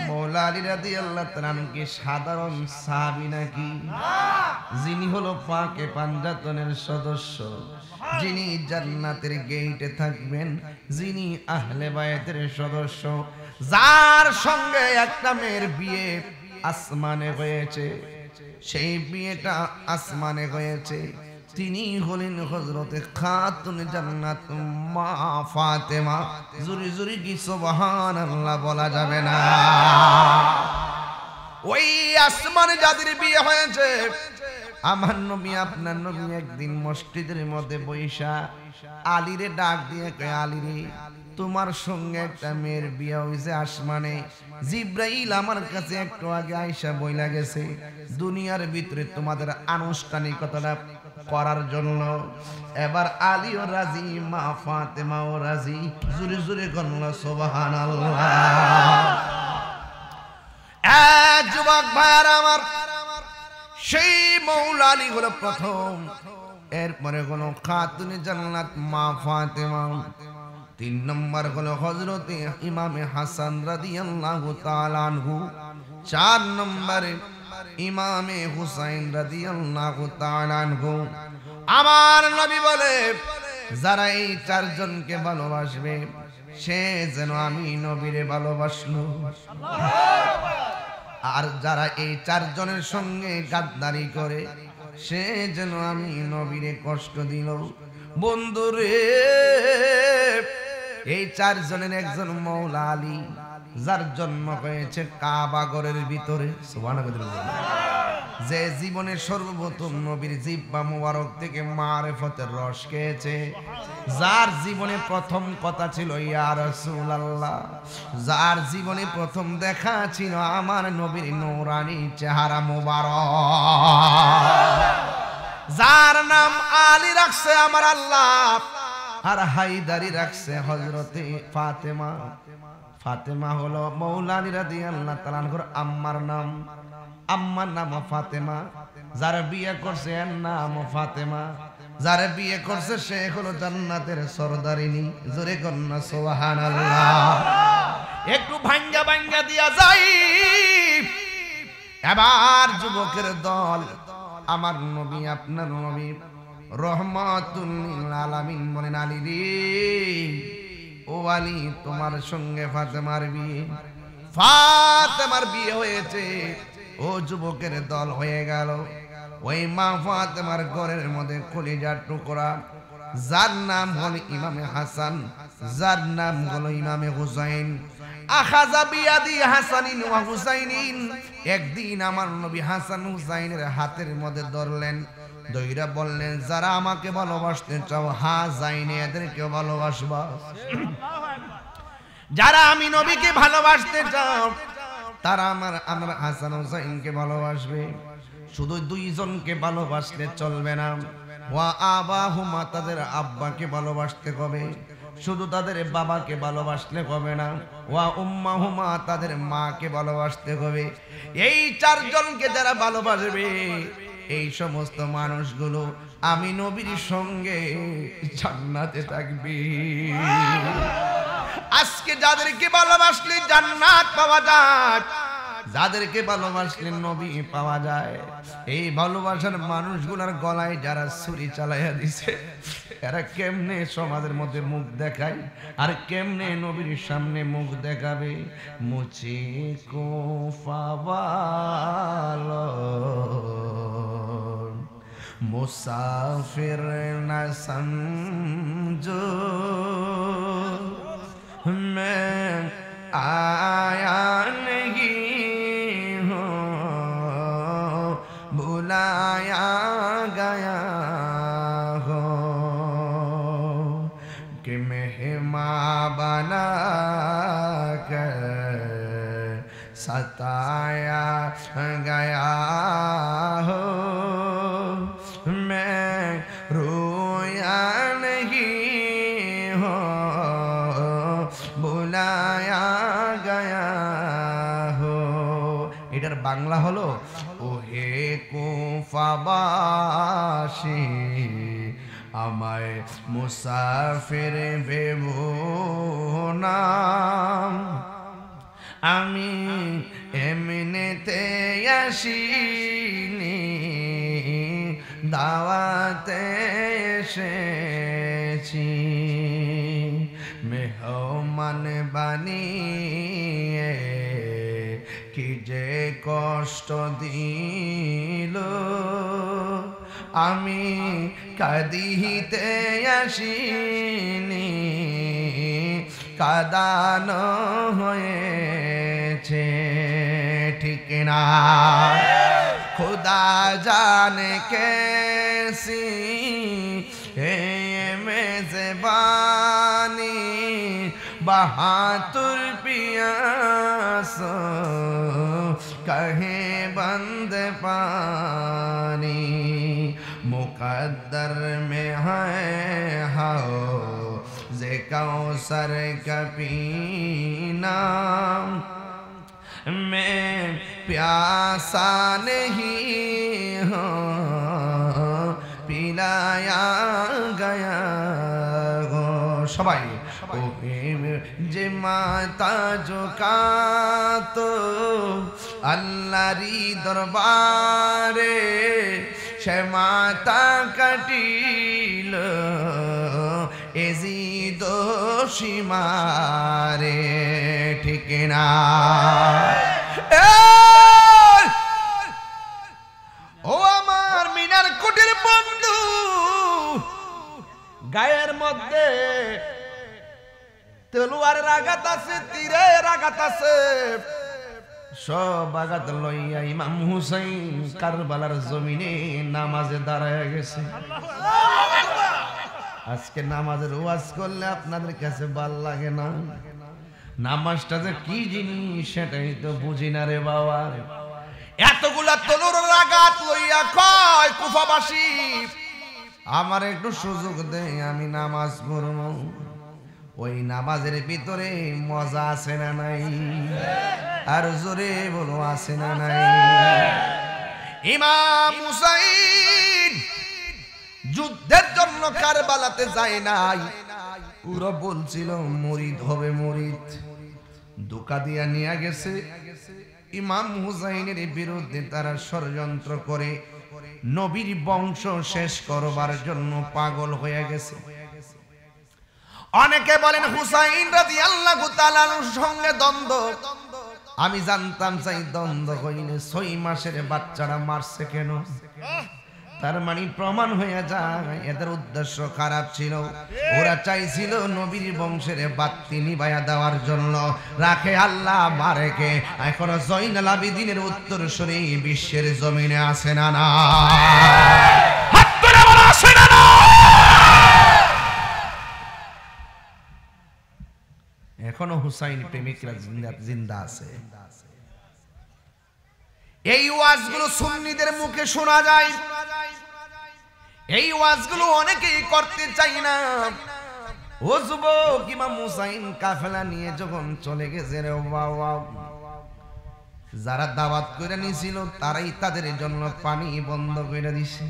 মওলা আলী রাদিয়াল্লাহু তাআলা কি সাধারণ সাহাবী নাকি? যিনি হলো পাকে পাঞ্জাতনের সদস্য, যিনি জান্নাতের গেটে থাকবেন, যিনি আহলে বায়াতের সদস্য, যার সঙ্গে একটা মেয়ের বিয়ে আসমানে হয়েছে, সেই বিয়েটা আসমানে হয়েছে, তিনি হলেন হযরতে খাতুন জান্নাত মা ফাতেমা। জুরি জুরি কি সুবহানাল্লাহ বলা যাবে না? ওই আসমানে যাদের বিয়ে হয়েছে, আমার নবী আপনার নবী একদিন মসজিদের মধ্যে বৈশা আলীরে ডাক দিয়ে কয়, আলীরে তোমার সঙ্গে একটা মেয়ের বিয়ে হয়েছে আসমানে, জিব্রাইল আমার কাছে একটু আগে আয়েশা বইলা গেছে দুনিয়ার ভিতরে তোমাদের আনুষ্ঠানিকতাটা করার জন্য। এবার আলীও রাজি, মা ফাতেমাও রাজি। জোরে জোরে কন্যা সুবহানাল্লাহ। যুবক ভাইয়ার আমার, সেই মওলা আলী হলো প্রথম, এরপরে হলো খাতুনে জান্নাত মা ফাতেমা, তিন নম্বর হলো হযরতে ইমামে হাসান রাদিয়াল্লাহু তাআলা আনহু, চার নম্বরে ইমামে হুসাইন রাদিয়াল্লাহু তাআলা আনহু। আমার নবী বলে, যারা এই চারজনকে ভালোবাসবে সে যেন আমি নবীরে ভালোবাসলো, আর যারা এই চারজনের সঙ্গে গাদ্দারি করে সে যেন আমি নবীরে কষ্ট দিল। বন্ধুরে, এই চারজনের একজন মওলা আলী, যার জন্ম হয়েছে কাবা ঘরের ভিতরে, সুবহানাল্লাহ, যে জীবনের সর্বপ্রথম নবীর জিহ্বা মুবারক থেকে মারিফতের রস খেয়েছে, যার জীবনে প্রথম কথা ছিল ইয়া রাসূলুল্লাহ, যার জীবনে প্রথম দেখা ছিল আমার নবীর নূরানী চেহারা মুবারক, যার নাম আলী রাখছে আমার আল্লাহ, আর হায়দারি রাখছে হযরতে ফাতেমা। ফাতেমা হলো মওলা আলী রাদিয়াল্লাহু তাআলা আনহুর আম্মার নাম, আম্মার নাম ফাতেমা। যারা বিয়ে করছে এর নাম ফাতেমা, যারা বিয়ে করছে সে হলো জান্নাতের সরদারিনী। জোরে কন্যা সুবহানাল্লাহ। একটু ভাঙ্গা ভাঙ্গা দিয়া যাই। এবার যুবকের দল, আমার নবী আপনার নবী রহমাতুল লিল আলামিন বলেন, আলী রে, ও আলী, তোমার সঙ্গে ফাতেমার বিয়ে, ফাতেমার বিয়ে হয়েছে। ও যুবকের দল হয়ে গেল। ওই মা ফাতেমার ঘরের মধ্যে কলিজার টুকরা, যার নাম হলো ইমামে হাসান, যার নাম হলো ইমামে হুসাইন। আখাযা বিয়াদি হাসানিন ওয়া হুসাইনিন। একদিন আমার নবী হাসান হুসাইনের হাতের মধ্যে ধরলেন, দইরা বললেন, যারা আমাকে ভালোবাসতে চাও হা যাইনে এদেরকে ভালোবাসবা, যারা আমি নবীকে ভালোবাসতে চাও তারা আমার হাসান হুসাইনকে ভালোবাসবে। শুধু দুইজনকে ভালোবাসলে চলবে না, ওয়া আবাহুমা তাদের আব্বাকে ভালোবাসতে হবে, শুধু তাদের বাবাকে ভালোবাসলে হবে না, ওয়া উম্মাহুমা তাদের মাকে ভালোবাসতে হবে। এই চারজনকে যারা ভালোবাসবে এই সমস্ত মানুষগুলো আমি নবীর সঙ্গে জান্নাতে থাকবে। আজকে যাদেরকে ভালোবাসলে জান্নাত পাওয়া যায়, যাদেরকে ভালোবাসলে নবী পাওয়া যায়, এই ভালোবাসার মানুষগুলোর গলায় যারা ছুরি চালাইয়া দিছে, এরা কেমনে সমাজের মধ্যে মুখ দেখায় আর কেমনে নবীর সামনে মুখ দেখাবে? মুচি কো ফাওয়ালো মুসাফির না সমঝো मैं आया नहीं हूँ बुलाया गया हो कि मेहमान बना कर सताया गया हो मैं रोया नहीं हो बुलाया गया हो। এটার বাংলা হলো ওহে কুফাবাসী আমায় মুসাফির ভেবো না, আমি এমনিতে আসিনি দাওয়াতে এসেছি, মেহমান বানিয়ে কি যে কষ্ট দিল, আমি কাঁদিতে আসিনি কাঁদানো হয়েছে, ঠিক না? खुदा जाने कैसी है मेज़बानी बहातुर पियास कहे बंद पानी मुकद्दर में है हाओ जे कौसर का पीना, मैं प्यासा नहीं हूँ पिलाया गया हो। সবাই যে মাতা ঝুঁকা তো আল্লাহরি দরবারে সে মাতা কাটিল এজি দোষী মারে, ঠিক না? ও আমার মিনার কুটির বন্ধু, গায়ের মধ্যে তলোয়ারের আঘাত আছে, তীরের আঘাত আছে, সব আঘাত লইয়া ইমাম হুসাইন কারবালার জমিনে নামাজে দাঁড়ায় গেছে। আজকে নামাজের ওয়াজ করলে আপনাদের কাছে ভাল লাগে না? নামাজটা যে কি জিনিস সেটাই তো বুঝি না রে বাবা। এতগুলা তলোয়ারের আঘাত লইয়া কয় কুফাবাসী আমার একটু সুযোগ দে, আমি নামাজ পড়ব। ওই নামাজের ভিতরে মজা আছে না নাই? আর জোরে বলো আছে না নাই? ইমাম হুসাইন যুদ্ধের জন্য কারবালাতে যায় নাই, পুরো বলছিল মুরিদ হবে মুরিদ, ধোঁকা দিয়া নিয়ে গেছে। ইমাম হুসাইনের বিরুদ্ধে তারা ষড়যন্ত্র করে নবীর বংশ শেষ করবার জন্য পাগল হয়ে গেছে। অনেকে বলেন হুসাইন রাদিয়াল্লাহু তাআলার সঙ্গে দ্বন্দ্ব, আমি জানতাম চাই দ্বন্দ্ব হইলে 6 মাসের বাচ্চারা মারছে কেন? তার মানে প্রমাণ হয়ে যায় এদের উদ্দেশ্য খারাপ ছিল। ওরা চাইছিল নবীর বংশের বাতি নিভাইয়া দেওয়ার জন্য। রাখে আল্লাহ মারে কে? এখনো জয়নাল আবেদিনের উত্তরসূরি বিশ্বের জমিনে আছে না না? হাত তুলে বলো আছে না না? এখনো হুসাইন প্রেমিকরা জিন্দা আছে। এই ওয়াজগুলো সুন্নিদের মুখে শোনা যায়, এই ওয়াজগুলো অনেকেই করতে চাই না। ও যুবক, ইমাম হুসাইন কাফেলা নিয়ে যখন চলে গেছে রে বাবা, যারা দাওয়াত করে নিয়েছিল তারাই তাদের জন্য পানি বন্ধ করে দিছে।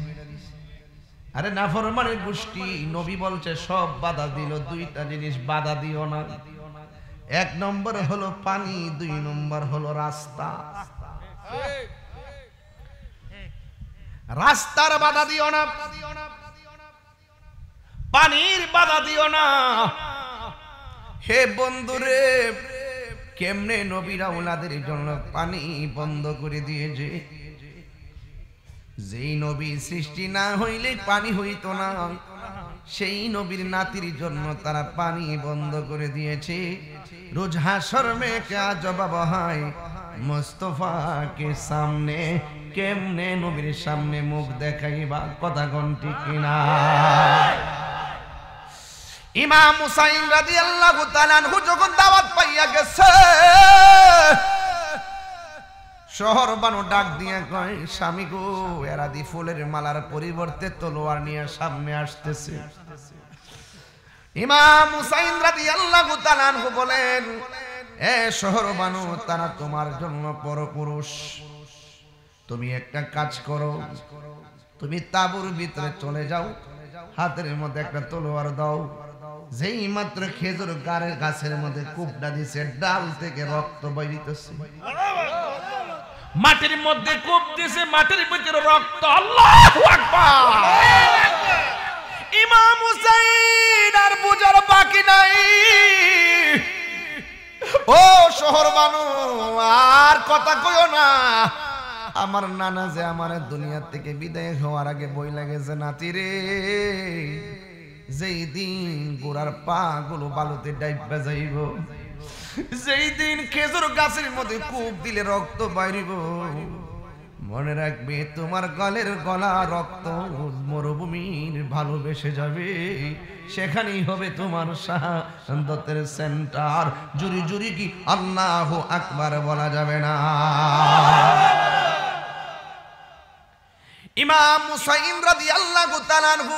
আরে নাফরমানের গোষ্ঠী, নবী বলছে সব বাধা দিল, দুইটা জিনিস বাধা দিও না। এক নম্বর হলো পানি, দুই নম্বর হলো রাস্তা। রাস্তার বাধা দিও না, পানির বাধা দিও না। হে বন্ধুরে, কেমনে নবীরা ওনাদের জন্য পানি বন্ধ করে দিয়েছে। যেই নবী সৃষ্টি না হইলে পানি হইতো না, সেই নবীর নাতির জন্য তারা পানি বন্ধ করে দিয়েছে। রোজ হাসর মে ক্যা জবাব হয় মুস্তফা কে সামনে, কেমনে নবীর সামনে মুখ দেখাইবা, কথা কোন ঠিক কিনা? ইমাম হুসাইন রাদিয়াল্লাহু তাআলা আনহু যখন দাওয়াত পাইয়া গেছে, শহর বানু ডাক দিয়ে কয়, স্বামী গো, এরা দি ফুলের মালার পরিবর্তে তলোয়ার নিয়ে সামনে আসতেছে। ইমাম হুসাইন রাদিয়াল্লাহু তাআলা আনহু বলেন, এ শহর বানু, তারা তোমার জন্য পরপুরুষ। তুমি একটা কাজ করো, তুমি তাঁবুর ভিতরে চলে যাও, হাতের মধ্যে একটা তলোয়ার দাও। যেই মাত্র খেজুর গাছের মধ্যে কূপটা দিছে, ডাল থেকে রক্ত বাইরিতেছে। মাটির মধ্যে কূপ দিছে, মাটির ভিতরে রক্ত। আল্লাহু আকবার। ইমাম হুসাইন আর বুঝার বাকি নাই। ও শহর বানু, আর কথা কইও না। আমার নানা যে আমার দুনিয়া থেকে বিদায় হওয়ার আগে বই লাগেছে, নাতি রে, যেই দিন গোড়ার পা গুলো বালুতে ডাইবা যাইব, যেই দিন খেজুর গাছের মধ্যে কূপ দিলে রক্ত বাইরিব, মনে রাখবে তোমার গলের গলা রক্ত মরুভূমির ভালোবেসে যাবে, সেখানেই হবে তোমার শাহাদাতের সেন্টার। জুরি জুরি কি আল্লাহু আকবার বলা যাবে না? ইমাম হুসাইন রাদিয়াল্লাহু তাআলা আনহু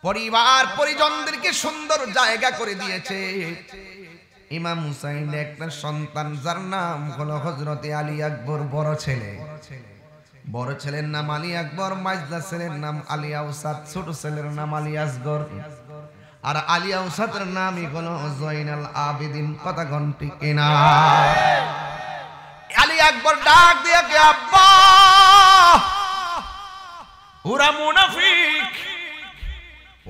পরিবার পরিজনদেরকে সুন্দর জায়গা করে দিয়েছে। ইমাম হুসাইন একটা সন্তান, যার নাম হলো হযরতে আলী আকবর, বড় ছেলে। বড় ছেলের নাম আলী আকবর, মাইজদা ছেলের নাম আলী আওসাদ, ছোট ছেলের নাম আলী আসগর। আর আলী আওসাদের নামই হলো জয়নাল আবেদিন, কথা কোন ঠিক কিনা? আলী আকবর ডাক দিয়ে কে, আব্বা, ওরা মুনাফিক,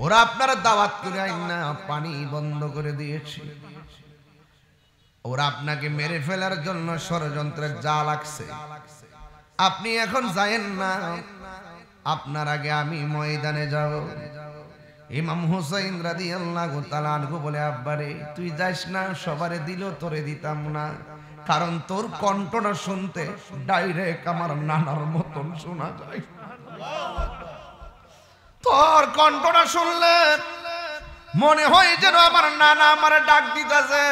ওরা আপনার দাওয়াত করে আইন না পানি বন্ধ করে দিয়েছে, ওরা আপনাকে মেরে ফেলার জন্য ষড়যন্ত্রের জাল লাগছে। আপনি এখন যায়েন না, আপনার আগে আমি ময়দানে যাব। ইমাম হুসাইন রাদিয়াল্লাহু তাআলা আনহু বলে, আব্বারে তুই যাস না, সবারে দিল তোরে দিতাম না, কারণ তোর কণ্ঠটা শুনতে ডাইরেক্ট আমার নানার মতন শোনা যায়। তোর কণ্ঠটা শুনলে মনে হয় যেন আমার নানা আমার ডাক দিতেছে।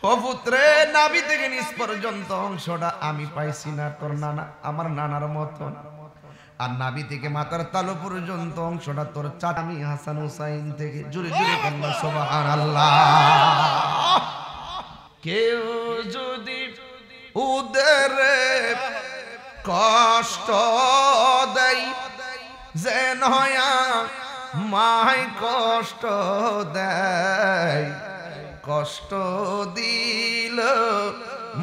ও পুত্রে, নাভি থেকে নিচ পর্যন্ত অংশটা আমি পাইছি না তোর নানা আমার নানার মতন, আর নাভি থেকে মাথার তালু পর্যন্ত অংশটা তোর চাচা আমি হাসান হুসাইন থেকে। জোরে জোরে বলনা সুবহানাল্লাহ। কেউ যদি উদরে কষ্ট দেয়, যেন মায় কষ্ট দেয়, কষ্ট দিল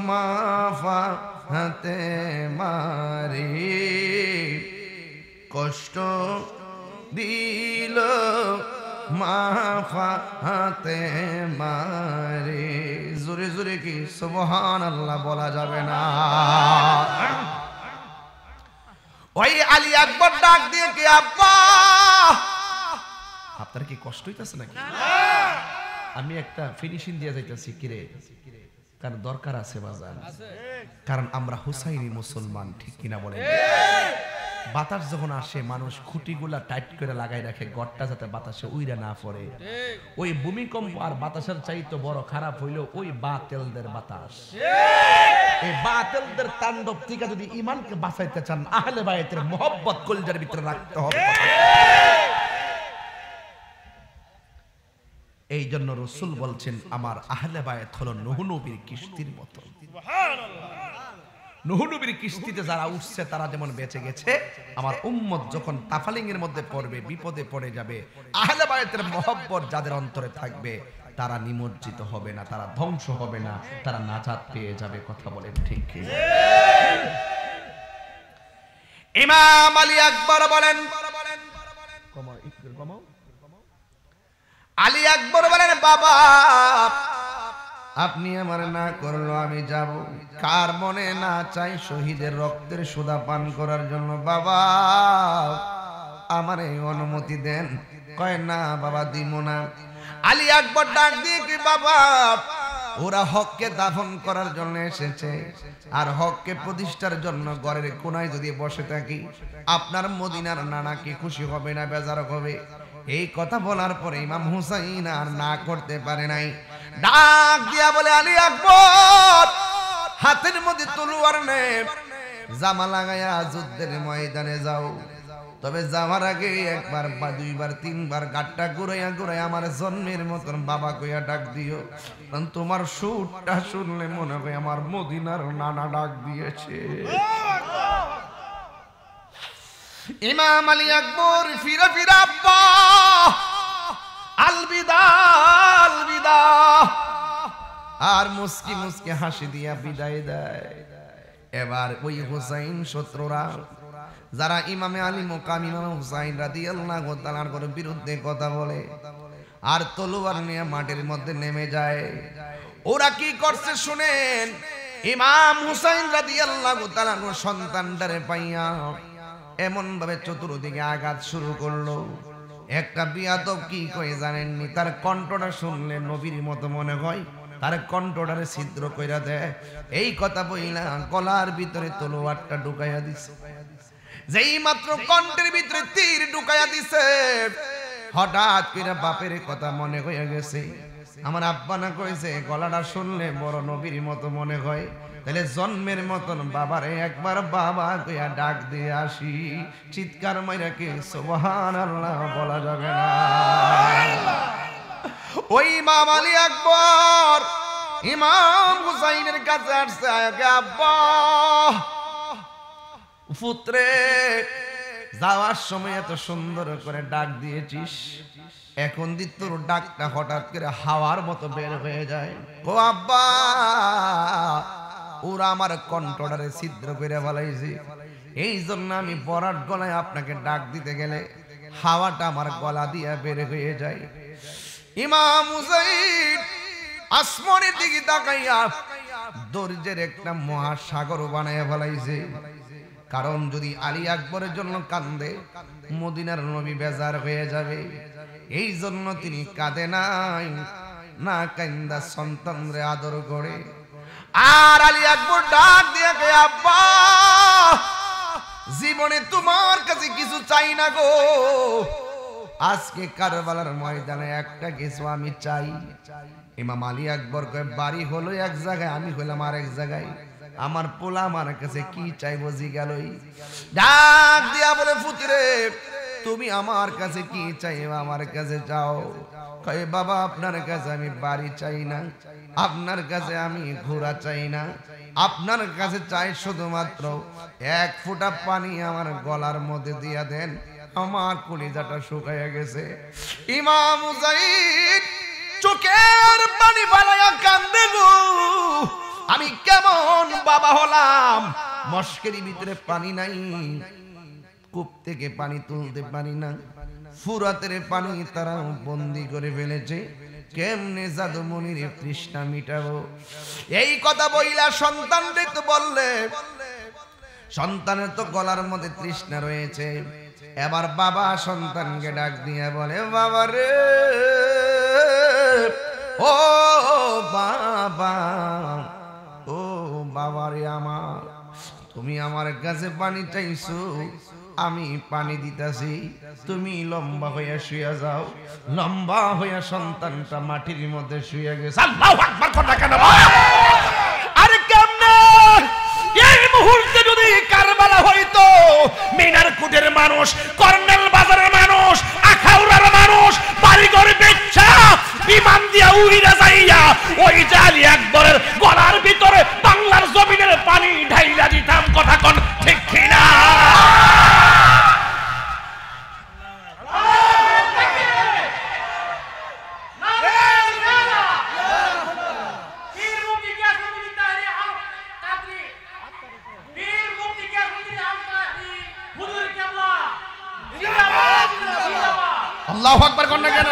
মাফা হাতে মারি, কষ্ট দিল মাফা হাতে মারি। জোরে জোরে কি সুবহানাল্লাহ বলা যাবে না? ওই আলী আকবর ডাক দিয়ে কি, আব্বা, আপনার কি কষ্ট হইতেছে নাকি? আমি একটা ফিনিশিং দিয়ে যাইতেছি, কিরে, কারণ দরকার আছে বাজার, কারণ আমরা হুসাইনি মুসলমান, ঠিক কিনা বলেন? বাতাস যখন আসে মানুষ খুঁটিগুলা টাইট করে লাগাই রাখে গড়টা যাতে বাতাসে উইরা না পড়ে। ওই ভূমিকম্প আর বাতাসের চাইতে বড় খারাপ হইল ওই বাতিলদের বাতাস। এই বাতিলদের তাণ্ডব থেকে যদি ঈমানকে বাঁচাইতে চান আহলে বায়তের মোহব্বত কলজার ভিতরে রাখতে হবে। এই জন্য রাসূল বলছেন আমার আহলে বায়ত হলো নূহ নবীর কিস্তির মতো। নূহ নবীর কিস্তিতে যারা উঠছে তারা যেমন বেঁচে গেছে, আমার উম্মত যখন তাফালিং এর মধ্যে পড়বে, বিপদে পড়ে যাবে, আহলে বায়তের মোহব্বত যাদের অন্তরে থাকবে তারা নিমজ্জিত হবে না, তারা ধ্বংস হবে না, তারা নাজাত পেয়ে যাবে। কথা বলেন ঠিক কি? ইমাম আলী আকবর বলেন, আলী আকবর বলেন বাবা আপনি আমার না করলো আমি যাব, কার মনে না চাই শহীদের রক্তের সুধা পান করার জন্য, বাবা আমার এই অনুমতি দেন। কয় না বাবা দিব না। আলী আকবর ডাক দিয়ে কি বাবা ওরা হককে দাফন করার জন্য এসেছে আর হককে প্রতিষ্ঠার জন্য ঘরের কোনায় যদি বসে থাকি আপনার মদিনার নানা কি খুশি হবে না বেজার হবে? এই কথা বলার পরে ইমাম হুসাইন আর না করতে পারে নাই, ডাক দিয়া বলে আলী আকবর হাতের মধ্যে তলোয়ার নে, জামা লাগায়া যুদ্ধের ময়দানে যাও, তবে যাওয়ার আগে একবার বা দুইবার তিনবার গাটটা ঘুরাইয়া ঘুরাইয়া আমার জন্মের মতন বাবা কইয়া ডাক দিও, কারণ তোমার সুরটা শুনলে মনে হয় আমার মদিনার নানা ডাক দিয়েছে। ইমাম আলী আকবর ফিরা ফিরা আব্বা আলবিদা আলবিদা আর মুস্কি মুস্কি হাসি দিয়া বিদায় দেয়। এবার ওই হুসাইন শত্রুরা যারা ইমামে আলী মুকাম ইমাম হুসাইন রাদিয়াল্লাহু তাআলার বিরুদ্ধে কথা বলে আর তলোয়ার নিয়ে মাটির মধ্যে নেমে যায়, ওরা কি করছে শুনেন। ইমাম হুসাইন রাদিয়াল্লাহু তাআলার সন্তানটারে পাইয়া এমন ভাবে চতুর্দিকে আঘাত শুরু করলো, একটা বিয়াদব কি কই জানেননি, তার কণ্ঠটা শুনলে নবীর মতো মনে হয়, তার কণ্ঠটারে ছিদ্র কইরা দেয়। এই কথা বইলা গলার ভিতরে তলোয়ারটা ঢুকাইয়া দিছে, যেই মাত্র কণ্ঠের ভিতরে তীর ঢুকাইয়া দিছে হঠাৎ করে বাপের কথা মনে হয়ে গেছে। আমার আব্বা না কইছে গলাটা শুনলে বড় নবীর মতো মনে হয়, তাহলে জন্মের মতন বাবারে একবার বাবা কইয়া ডাক দিয়ে আসি। চিৎকার মাইরা কি সুবহানাল্লাহ বলা যাবে না? ওই ইমাম আলী আকবর ইমাম হুসাইনের কাছে আসছে, আব্বা পুত্রে যাওয়ার সময় এত সুন্দর করে ডাক দিয়েছিস, এখন দি তোর ডাকটা হঠাৎ করে হাওয়ার মতো বের হয়ে যায়। ও আব্বা ওরা আমার কণ্ঠটারে ছিদ্র করে ফেলাইছে, এই জন্য আমি বরাট গলায় আপনাকে ডাক দিতে গেলে হাওয়াটা আমার গলা দিয়ে বের হয়ে যায়। ইমাম হুসাইন আসমানের দিকে তাকাইয়া দরজের একটা মহাসাগর বানাইয়া ফেলাইছে, কারণ যদি আলী আকবরের জন্য কান্দে মদিনার নবী বেজার হয়ে যাবে, এই জন্য তিনি কাঁদে নাই, না কান্দা সন্তানরে আদর করে। আর আলী আকবর ডাক দিয়ে কে আব্বা জীবনে তোমার কাছে কিছু চাই না গো, আজকে কারবালার ময়দানে একটা কিছু আমি চাই। ইমাম আলী আকবর কয় বাড়ি হলো এক জায়গায়, আমি হইলাম আর এক জায়গায়, আমার পোলা আমার কাছে কি চাইবো জিগালই। ডাক দিয়া বলে পুত্রে তুমি আমার কাছে কি চাইবা, আমার কাছে যাও। কয় বাবা আপনার কাছে আমি বাড়ি চাই না, আপনার কাছে আমি ঘোড়া চাই না, আপনার কাছে চাই শুধুমাত্র এক ফোঁটা পানি আমার গলার মধ্যে দিয়া দেন, আমার কলিজাটা শুকাইয়া গেছে। ইমাম হুসাইন চোখের পানি ফেলাইয়া কান্দে গো, আমি কেমন বাবা হলাম, মস্কের ভিতরে পানি নাই, কূপ থেকে পানি তুলতে পারি না, ফুরাতের পানি তারা বন্দি করে ফেলেছে, কেমনে জাদুমণির তৃষ্ণা মিটাবো। এই কথা বইলা সন্তানরে তো বললে, সন্তানের তো গলার মধ্যে তৃষ্ণা রয়েছে। এবার বাবা সন্তানকে ডাক দিয়ে বলে বাবা রে, ও বাবা, ও বাবা রে আমার, তুমি আমার কাছে পানি চাইছো, আমি পানি দিতেছি, তুমি লম্বা হইয়া শুয়ে যাও। লম্বা হইয়া সন্তানটা মাটির মধ্যে শুয়ে গেছে। আল্লাহু আকবার কথা কেন আরে কেমনে এই মুহূর্তে যদি কারবালা হইতো, মিনারকুটের মানুষ, কর্নেল বাজারের মানুষ, আখাউড়ার মানুষ বাড়িঘর বেচা বিমান দিয়া উড়িয়া যাইয়া ওই জালি আকবরের গলার ভিতরে বাংলার জমিনের পানি ঢাইলা দিতাম। কথা কোন ঠিক কিনা? আল্লাহু আকবার কোন না কেন?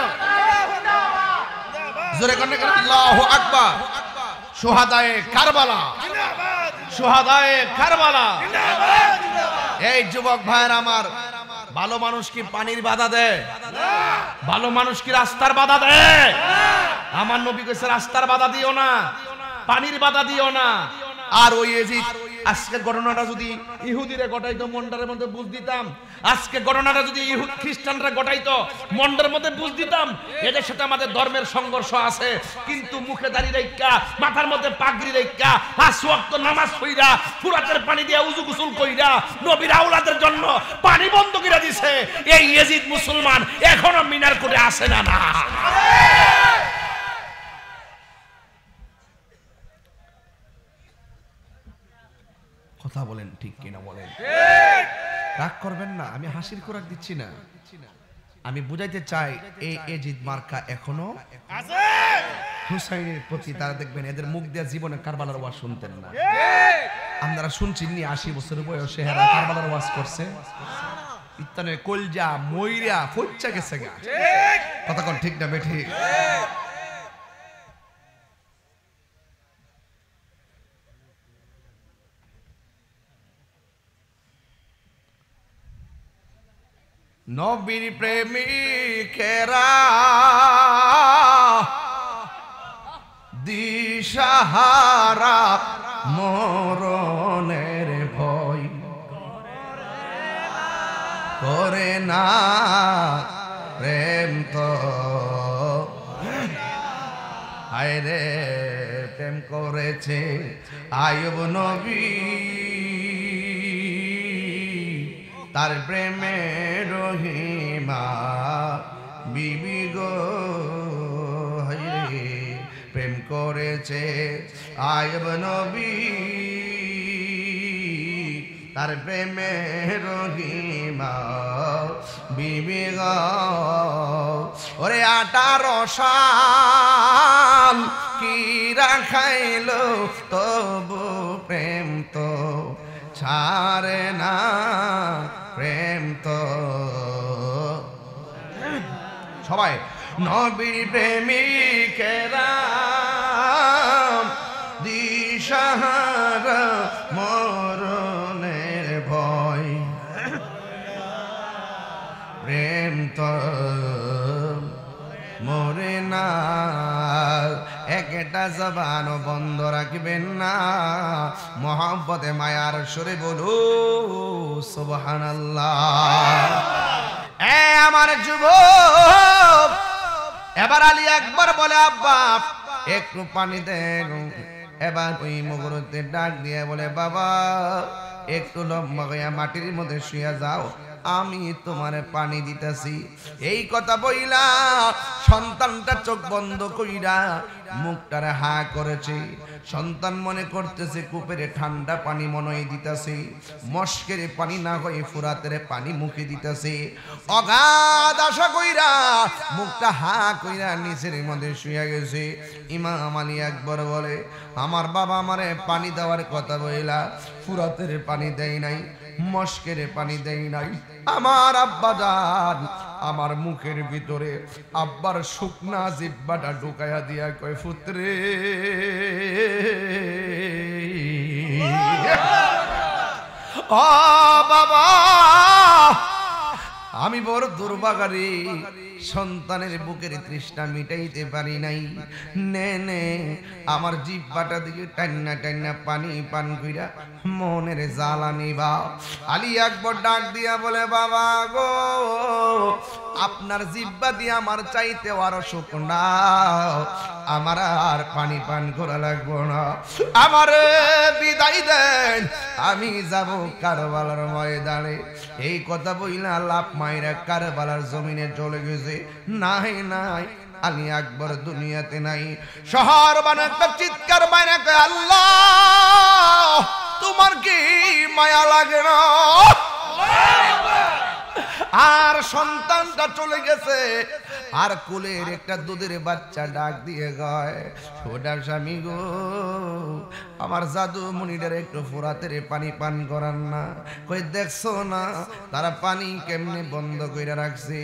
জোরে কোন না কেন? আল্লাহু আকবার। শুহাদায়ে কারবালা, শুহাদায়ে কারবালা। এই যুবক ভাইয়ের আমার, ভালো মানুষ কি পানির বাধা দেয়? ভালো মানুষ কি রাস্তার বাধা দেয়? আমার নবী কইছে রাস্তার বাধা দিও না, পানির বাধা দিও না। আর ওই এজিদ আজকের ঘটনাটা যদি ইহুদিরা ঘটাইতো মন্ডারের মধ্যে বুঝ দিতাম। আজকে ঘটনাটা যদি খ্রিস্টানরা ঘটাইতো মন্ডারের মধ্যে বুঝ দিতাম। এদের সাথে আমাদের ধর্মের সংঘর্ষ আছে, কিন্তু মুখে দাঁড়িয়ে রেখা, মাথার মধ্যে পাগড়ি রেখা, 5 ওয়াক্ত নামাজ পড়া, ফুরাতের পানি দিয়ে উযু গোসল কইরা নবীর আওলাদের জন্য পানি বন্ধ করে দিছে। এই ইয়েজিদ মুসলমান এখনো মিনারকুটে আসে না? না, কথা বলেন ঠিক কিনা বলেন? রাগ করবেন না, আমি হাসির খোরাক দিচ্ছি না, আমি বুঝাইতে চাই এই এজিদ মার্কা এখনো আছে হুসাইনের প্রতি। তারা দেখবেন এদের মুখ দিয়ে জীবনে কারবালার ওয়াজ শুনতেন না। আপনারা শুনছেন নি 80 বছর বয়সে হেরা কারবালার ওয়াজ করছে। ইত্তানে কলজা মইরা ফচ্চা গেছে গা। কথা কোন ঠিক না বেঠি? নবীর প্রেমিকেরা দিশাহারা মরণের ভয় করে না, প্রেম তো হায় রে প্রেম করেছে আইয়ুব নবী, তার প্রেমে রহিমা বিবি গো হায়রে প্রেম করেছে আইয়ুব নবী, তার প্রেমে রহিমা বিবি গো। ওরে 18 সাল কি রাখাইলো তবু প্রেম তো ছাড়ে না, প্রেম তো। সবাই নবীর প্রেমিকেরা দিশাহারা মরণের ভয়, প্রেম তো মরে না। একটা জবান বন্ধ রাখবেন না, মোহাম্মতে মায়ার সুরে বলু সুবহানাল্লাহ। এ আমার যুবক, এবার আলী একবার বলে আব্বা একটু পানি দেন। এবার ওই মুগুরতে ডাক দিয়ে বলে বাবা একটু লম্বা হইয়া মাটির মধ্যে শুয়ে যাও, আমি তোমারে পানি দিতেছি। এই কথা বইলা সন্তানটা চোখ বন্ধ কইরা মুখটারে হা করেছে। সন্তান মনে করতেছে কূপের ঠান্ডা পানি মনে দিতেছে, মস্কের পানি না হয়ে ফুরাতের পানি মুখে দিতেছে। অগাধ আশা কইরা মুখটা হা কইরা নিচের মধ্যে শুয়ে গেছে। ইমাম আলী একবার বলে আমার বাবা আমারে পানি দেওয়ার কথা বইলা ফুরাতের পানি দেয় নাই, মস্কের পানি দেয় নাই। আমার আব্বা জান আমার মুখের ভিতরে আব্বার শুকনা জিহ্বাটা ঢুকাইয়া দিয়া কয় পুত্রে ও বাবা আমি বড় দুর্ভাগারে সন্তানের বুকের তৃষ্ণা মিটাইতে পারি নাই। নে নে আমার জিহ্বাটা দিকে টান্না টান্না পানি পান কইরা মনের জ্বালা নিবা। আলী আকবর ডাক দিয়া বলে, বাবা গো, আপনার জিহ্বা দিয়ে আমার চাইতে আরো সুখ নাও, আমার আর পানি পান করা লাগবো না, আমার বিদায় দেন, আমি যাব কারবালার ময়দানে। এই কথা বইলা লাভ মাইরা কারবালার জমিনে চলে গেছে। নাই নাই, আলী আকবর দুনিয়াতে নাই। শহর বানা একটা চিৎকার বাইরে কয়, আল্লাহ তোমার কি মায়া লাগে না? আর সন্তানটা চলে গেছে, আর কোলের একটা দুধের বাচ্চা ডাক দিয়ে গয়, ওটা স্বামী গো, আমার জাদু মনিটার একটু ফোরাতের পানি পান করান না। কই দেখছো না তারা পানি কেমনে বন্ধ করে রাখছে,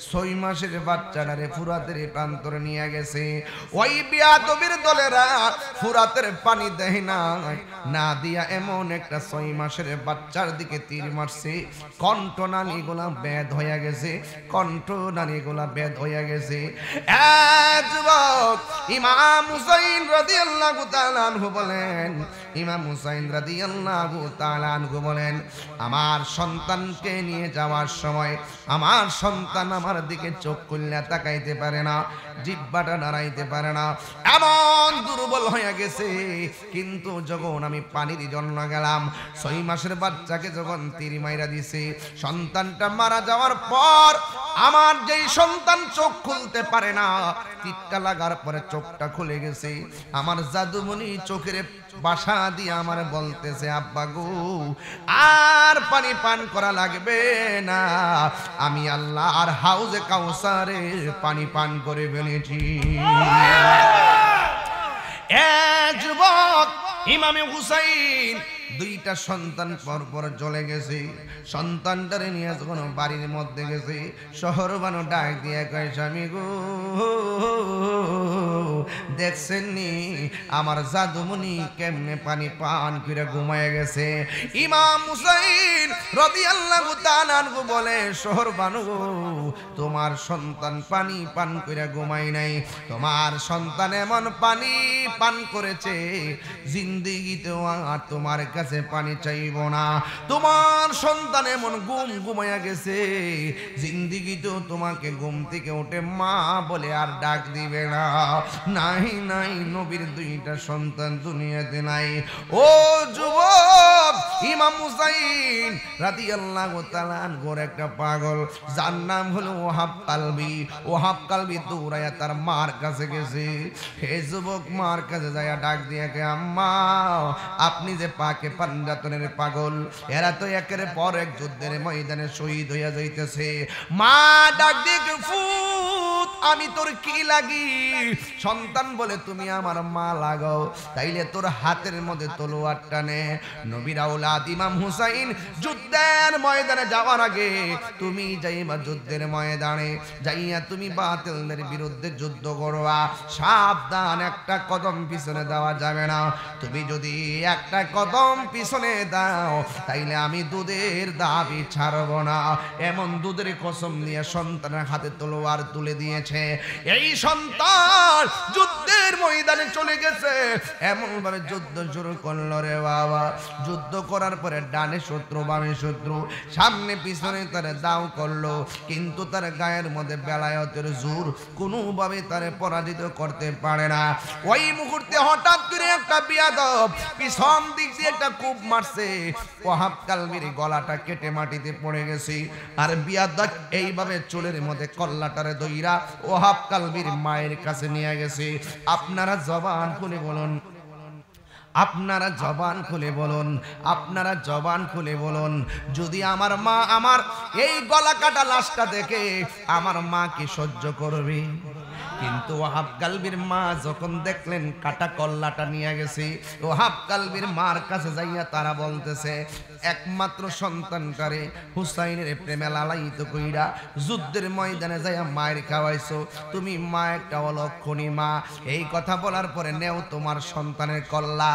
6 মাসের বাচ্চাটারে ফুরাতের প্রান্তরে নিয়ে গেছে। ওই বিয়াদবির দলেরা ফুরাতের পানি দেয় না, না দিয়া এমন একটা 6 মাসের বাচ্চার দিকে তীর মারছে। কণ্ঠ নানি গোলা বেদ হয়ে গেছে, কণ্ঠ নানি গোলা বেদ হয়ে গেছে। যুবক ইমাম হুসাইন রাদিয়াল্লাহু তাআলা আনহু বলেন, ইমাম হুসাইন রাদিয়াল্লাহু তাআলা আনহু বলেন, আমার সন্তানকে নিয়ে যাওয়ার সময় আমার সন্তান আমার দিকে চোখ খুললে তাকাইতে পারে না, জিহ্বাটা নাড়াইতে পারে না, এমন দুর্বল হয়ে গেছে। কিন্তু যখন আমি পানির জন্য গেলাম, 6 মাসের বাচ্চাকে যখন তীর মাইরা দিছে, সন্তানটা মারা যাওয়ার পর আমার যেই সন্তান চোখ খুলতে পারে না, তীরটা লাগার পরে চোখটা খুলে গেছে। আমার জাদুমণি চোখের বাসা দিয়ে আমার বলতেছে, আব্বা গো আর পানি পান করা লাগবে না, আমি আল্লাহর হাউজে কাউসারে পানি পান করে ফেলেছি। যুবক ইমামে হুসাইন দুইটা সন্তান পরপর চলে গেছে। সন্তানটারে নিয়ে যখন বাড়ির মধ্যে গেছে, শহর বানো ডাক দিয়ে কয়, স্বামী গো দেখছেন নি আমার জাদুমণি কেমনে পানি পান করে ঘুমায় গেছে। ইমাম হুসাইন রাদিয়াল্লাহু তাআলা আনহু বলে, শহর বানু তোমার সন্তান পানি পান করে ঘুমায় নাই, তোমার সন্তান এমন পানি পান করেছে জিন্দেগিতেও আর তোমার কাছে পানি চাইব না। তোমার সন্তান এমন ঘুমায়া গেছে জিন্দেগিতেও তোমাকে ঘুম থেকে উঠে মা বলে আর ডাক দিবে না। নাই নাই, নবীর দুইটা সন্তান দুনিয়াতে নাই। ও যুবক ইমাম হুসাইন রাদিয়াল্লাহু তাআলা আনহুর একটা পাগল, যার নাম হলো ওহাব কালবি। ওহাব কালবি দৌড়ায়া তার মার কাছে গেছে। হে যুবক মার কাছে যায় ডাক দিয়ে কে, আম্মা আপনি যে পাকে পাঞ্জাতনের পাগল, এরা তো একের পর এক যুদ্ধের ময়দানে শহীদ হইয়া যাইতেছে। মা ডাক দিয়ে ফুত আমি তোর কি লাগি? সন্তান বলে তুমি আমার মা লাগাও, তাইলে তোর হাতের মধ্যে তলোয়ারটা নে। নবীর আওলাদ ইমাম হুসাইন যুদ্ধের ময়দানে যাওয়ার আগে তুমি যাইবা যুদ্ধের ময়দানে, যাইয়া তুমি বাতিলদের বিরুদ্ধে যুদ্ধ করবা। সাবধান, একটা কদম পিছনে দেওয়া যাবে না। তুমি যদি একটা কদম পিছনে দাও তাইলে আমি দুধের দাবি ছাড়ব না। এমন দুধের কসম নিয়ে সন্তানের হাতে তলোয়ার তুলে দিয়েছে। এই সন্তান যুদ্ধের ময়দানে চলে গেছে, এমন ভাবে যুদ্ধ শুরু করলো রে বাবা। যুদ্ধ করার পরে ডানে শত্রু বামে শত্রু, সামনে পিছনে তার দাও করলো, কিন্তু তার গায়ের মধ্যে বেলায়েতের জোর কোনোভাবে তারে পরাজিত করতে পারে না। ওই মুহূর্তে হঠাৎ করে একটা বিয়াদব পিছন দিক দিয়ে একটা কূপ মারছে, ওহাব কালবির গলাটা কেটে মাটিতে পড়ে গেছে। আর বিয়াদব এইভাবে চুলের মধ্যে কল্লাটারে দইরা ওহাব কালবির মায়ের কাছে নিয়ে গেছে। আপনারা জবান খুলে বলুন, আপনারা জবান খুলে বলুন, আপনারা জবান খুলে বলুন, যদি আমার মা আমার এই গলা কাটা লাশটা দেখে আমার মা কি সহ্য করবে? কিন্তু ওহাব কালবির মা যখন দেখলেন কাটা কল্লাটা নিয়ে গেছে, ওহাব কালবির মার কাছে যাইয়া তারা বলতেছে, একমাত্র সন্তানটারে হুসাইনের প্রেমে লালায়িত কইরা যুদ্ধের ময়দানে যাইয়া মায়ের খাওয়াইছো, তুমি মা একটা অলক্ষণী মা। এই কথা বলার পরে নেও তোমার সন্তানের কল্লা।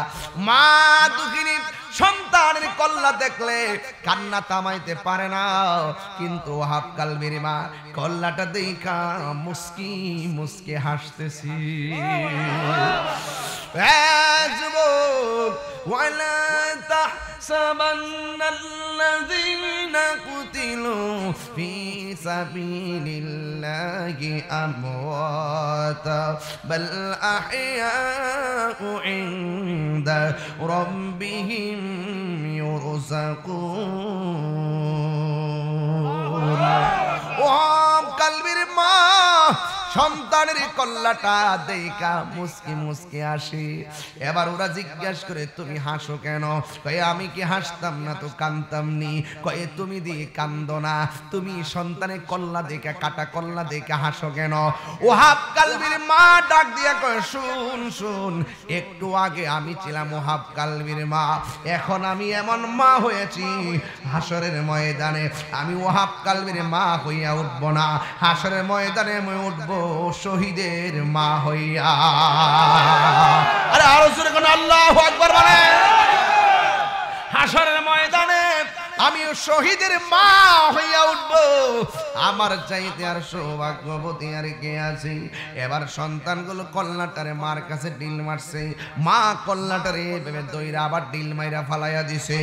মা দুঃখিনী সন্তানের কল্লা দেখলে কান্না থামাইতে পারে না, কিন্তু ওয়াহাব কালবির মা কল্লাটা দেখা মুস্কি মুস্কি হাসতেছি। যুবক, ওয়ালা তাহসাবান্নাল্লাযীনা কুতিলু ফী সাবিলিল্লাহি আমওয়াতা বাল আহইয়াউ ইনদা রাব্বিহিম ইউরযাকুন। ওয়াহাব কালবির মা সন্তানের কল্লাটা দেখা মুস্কি মুস্কি আসে। এবার ওরা জিজ্ঞাসা করে, তুমি হাসো কেন? কয়ে আমি কি হাসতাম না তো কান্দতাম নি। কয়ে তুমি দিয়ে কান্দো না, তুমি সন্তানের কল্লা দেখা, কাটা কল্লা দেখা হাসো কেন? ওয়াহাব কালবির মা ডাক দিয়া কয়, শুন শুন, একটু আগে আমি ছিলাম ওয়াহাব কালবির মা, এখন আমি এমন মা হয়েছি হাসরের ময়দানে আমি ওয়াহাব কালবির মা হইয়া উঠবো না, হাসরের ময়দানে আমি উঠবো শহীদের মা হইয়া। আরে আরো জোরে কোন আল্লাহু আকবার বলে। হাসরের ময়দানে আমি শহীদের মা হইয়া উঠবো, আমার চাইতে আর সৌভাগ্যবতী আর কে আছে? এবার সন্তানগুলো কল্লাটারে মার কাছে ডিল মারছে, মা কল্লাটারে ভেবে দইরা আবার ডিল মাইরা ফালাইয়া দিছে।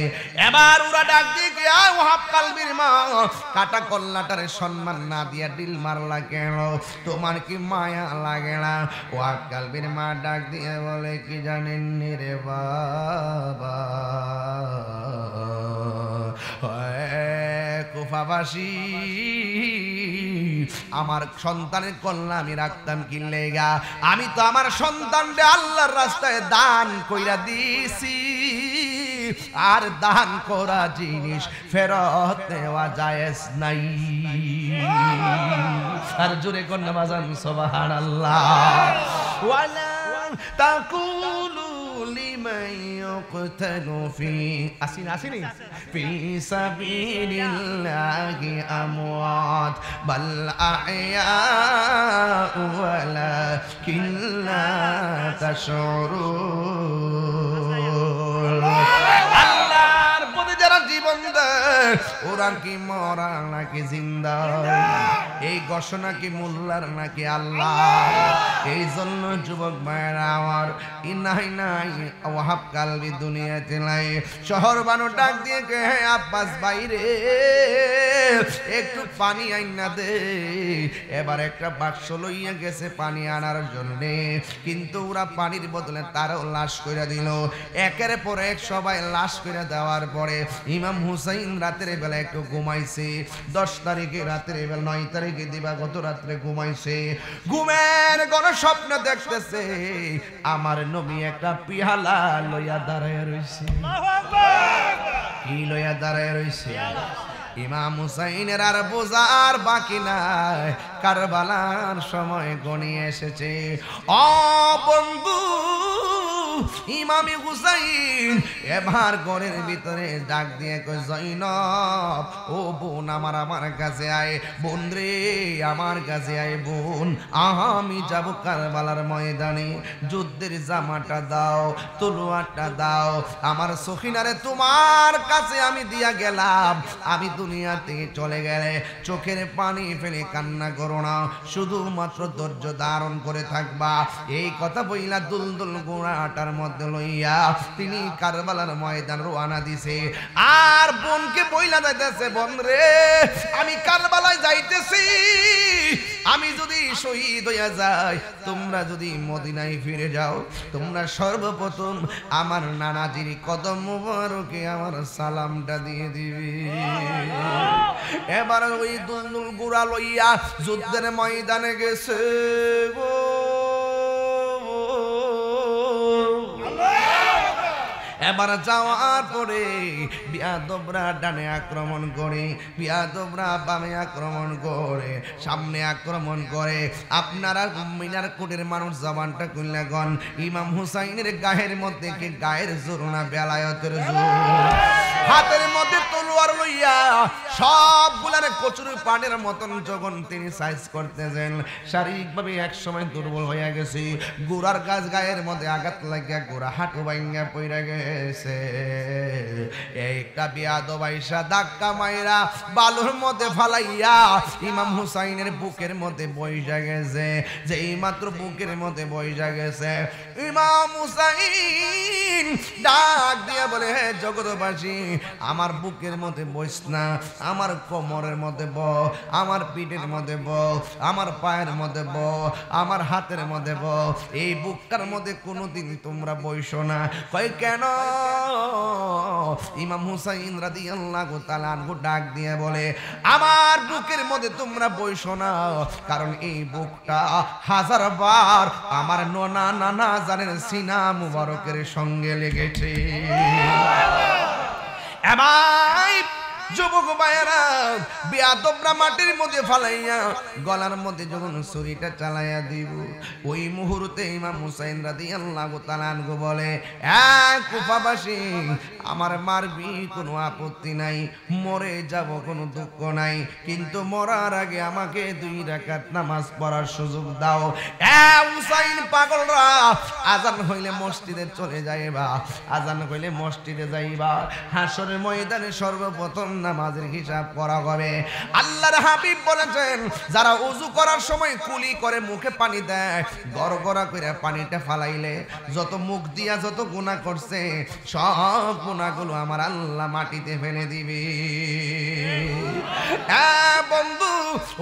এবার ওরা ডাক দিয়ে কে, আয় ওয়াহাব কালবির মা, কাটা কল্লাটারে সম্মান না দিয়া ডিল মারলা কেন? তোমার কি মায়া লাগে না? ওয়াহাব কালবির মা ডাক দিয়ে বলে, কি জানেন রে বাবা, কুফাবাসী আমার সন্তানের কল্যাণ আমি রাখতাম কি লেগা? আমি তো আমার সন্তানকে আল্লাহর রাস্তায় দান কইরা দিছি, আর দান করা জিনিস ফেরত নেওয়া জায়েজ নাই। আর জোরে কন্যা বাজান সুবহানাল্লাহ। ওয়ালা তাকুলু লিমান ইউকতালু ফি আসিনি ফি সাবিলিল্লাহি আমওয়াত বাল আহইয়াউ ওয়ালাকিন লা তাশউরুন। আল্লাহর পথে যারা জীবন দেয় ওরা কি মরা নাকি জিন্দা? এই ঘোষণা কি মোল্লার নাকি আল্লাহ? এই জন্য যুবক ভাইরা আমার, ইনাই নাই ওয়াহাব কালবি দুনিয়াতে নাই। শহর বানো ডাক দিয়ে কে, হে আব্বাস বাইরে একটু পানি আইনা দে। এবার একটা বাক্স লইয়া গেছে পানি আনার জন্য, কিন্তু ওরা পানির বদলে তারও লাশ কইরা দিল। একের পর এক সবাই লাশ কইরা দেওয়ার পরে ইমাম হুসাইন রাতের বেলা একটু ঘুমাইছে। 10 তারিখে রাতের বেলা, 9 তারিখে দিবাগত রাত্রে ঘুমাইছে। ঘুমের কোন স্বপ্ন দেখতেছে আমার নবী একটা পিয়ালা লইয়া দাঁড়ায় রইছে। কি লইয়া দাঁড়ায় রইছে? ইমাম হুসাইনের আর বোঝার বাকি নাই, কারবালার সময় গনিয়ে এসেছে। ও বন্ধু, ইমামে হুসাইন এবার ঘরের ভিতরে ডাক দিয়ে কয়, জয়নব ও বোন আমার কাছে আয়। বোন রে আমার কাছে আয় বোন, আমি যাব কারবালার ময়দানে, যুদ্ধের জামাটা দাও, তলোয়ারটা দাও। আমার সখিনারে তোমার কাছে আমি দিয়া গেলাম, আমি দুনিয়া থেকে চলে গেলে চোখের পানি ফেলে কান্না করো না, শুধুমাত্র ধৈর্য ধারণ করে থাকবা। এই কথা বইলা দুলদুল ঘোড়াটার মধ্যে লইয়া তিনি কারবালার ময়দান রওনা দিছে। আর বোনকে বইলা যাইতেছে, বোন রে আমি কারবালায় যাইতেছি, আমি যদি শহীদ হইয়া যাই, তোমরা যদি মদিনায় ফিরে যাও, তোমরা সর্বপ্রথম আমার নানাজির কদম মুবারকে আমার সালামটা দিয়ে দিবি। এবার ওই দুলদুল ঘোড়া লইয়া যুদ্ধের ময়দানে গেছে গো। এবার যাওয়ার পরে বিয়াদবরা ডানে আক্রমণ করে, বিয়াদবরা বামে আক্রমণ করে, সামনে আক্রমণ করে। আপনারা মিনার কোটের মানুষ জবানটা খুললে গন, ইমাম হুসাইনের গায়ের মধ্যে কি গায়ের জোর না বেলায়েতের জোর? হাতের মধ্যে তলোয়ার লইয়া ফালাইয়া সবগুলার কচুর পানের মতন যখন তিনি সাইজ করতেছেন, শারীরিকভাবে এক সময় দুর্বল হয়ে গেছে, গোড়ার গাছ গায়ের মধ্যে আঘাত লাগিয়া গোড়া হাঁটু ভাঙ্গা পইরা গেছে। একটা বেয়াদব আইসা ধাক্কা মাইরা বালুর মধ্যে ফালাইয়া ইমাম হুসাইনের বুকের মধ্যে বইসা গেছে। যেই মাত্র বুকের মধ্যে বইসা গেছে, ইমাম হুসাইন ডাক দিয়া বলে, হে জগৎবাসী, আমার বুকের মধ্যে বইস না, আমার কোমরের মধ্যে ব, আমার পিঠের মধ্যে ব, আমার পায়ের মধ্যে ব, আমার হাতের মধ্যে ব, এই বুকটার মধ্যে কোনোদিন তোমরা বইসো না। কয় কেন? ইমাম হুসাইন রাদিয়াল্লাহু তাআলা আনহু ডাক দিয়ে বলে, আমার বুকের মধ্যে তোমরা বইসো না, কারণ এই বুকটা হাজারবার আমার ননা নানা জানের সিনা মুবারকের সঙ্গে লেগেছে। এমাই যুবক ভাইয়েরা, বেয়াদবরা মাটির মধ্যে ফালাইয়া গলার মধ্যে যখন ছুরিটা চালাইয়া দিব, ওই মুহূর্তে ইমাম হুসাইন রাদিয়াল্লাহু তাআলা আনহু বলে, কুফাবাসী, আমার মারবি কোনো আপত্তি নাই, মরে যাব কোনো দুঃখ নাই, কিন্তু মরার আগে আমাকে 2 রাকাত নামাজ পড়ার সুযোগ দাও। হুসাইন পাগলরা, আজান হইলে মসজিদে চলে যাইবা, আজান হইলে মসজিদে যাইবা, হাসরের ময়দানে সর্বপ্রথম নামাজের হিসাব করা হবে। আল্লাহর হাবিব বলেছেন, যারা ওযু করার সময় কুলি করে মুখে পানি দেয়, গড়গড়া করে পানিটা ফালাইলে যত মুখ দিয়া যত গুনাহ করছে সব গুনাহগুলো আমার আল্লাহ মাটিতে ফেলে দিবে। বন্ধু,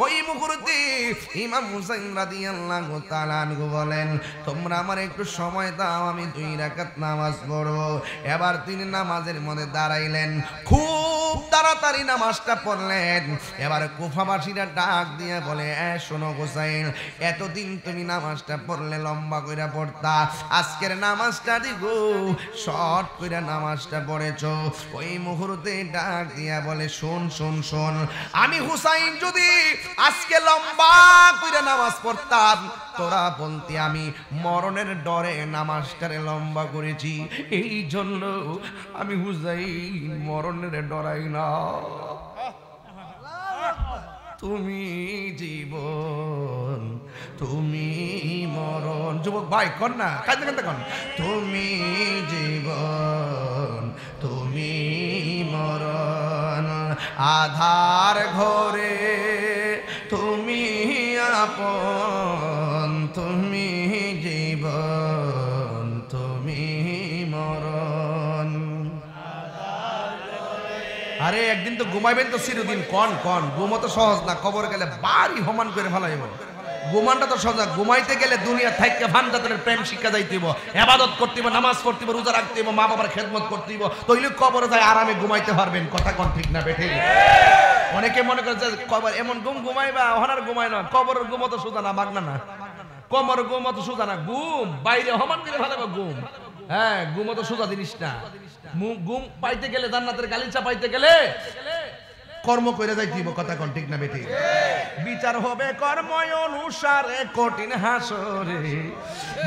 ওই মুহূর্তে ইমাম হুসাইন রাদিয়াল্লাহু তাআলা আনহু বলেন, তোমরা আমার একটু সময় দাও, আমি 2 রাকাত নামাজ পড়ব। এবার তিনি নামাজের মধ্যে দাঁড়াইলেন, খুব তাড়াতাড়ি নামাজটা পড়লেন। এবার কুফাবাসীরা ডাক দিয়ে বলে, শোনো হুসাইন, এতদিন তুমি নামাজটা পড়লে লম্বা কইরা পড়তা, আজকের নামাজটা দিগো শর্ট কইরা নামাজটা পড়েছো। ওই মুহূর্তে ডাক দিয়া বলে, শোন শোন শোন, আমি হুসাইন যদি আজকে লম্বা কইরা নামাজ পড়তাম, তোরা বলতে আমি মরণের ডরে নামাজটারে লম্বা করেছি, এই জন্য আমি হুসাইন মরণের ডরাই না। তুমি জীবন, তুমি মরণ। যুবক ভাই কর না, কাঁদতে কাঁদতে কন, তুমি জীবন, তুমি মরণ, আধার ঘরে তুমি আপন, তুমি জীবন, তুমি মরণ। আরে একদিন তো ঘুমাইবেন তো চিরদিন, কন কন, ঘুমো তো সহজ না, কবর গেলে বাড়ি হমান করে ফেলাইব। ঘুমানটা তো সহজ, ঘুমাইতে গেলে দুনিয়া থাইকে ভান্ডাতের প্রেম শিক্ষা যাইতেইব, ইবাদত করতেইব, নামাজ পড়তেইব, রোজা রাখতেইব, মা বাবার খেদমত করতেইব, তইলে কবরে যায় আরামে ঘুমাইতে পারবেন। কথা কোন ঠিক না বেঠে? অনেকে মনে করে যে কবর এমন ঘুমাইবা, ওহানার ঘুমাই না, কবরের ঘুম তো সোজা না, মাগনা না, কবরের ঘুম তো সোজা না, ঘুম বাইরে হমান করে ফেলাইবা ঘুম। হ্যাঁ, ঘুম তো সোজা জিনিস না। ঘুম পাইতে গেলে, জান্নাতের গালিচা পাইতে গেলে কর্ম করে যাইতেইব। কথা কোন ঠিক না বেঠি? বিচার হবে কর্ম অনুসারে, কঠিন হাসরে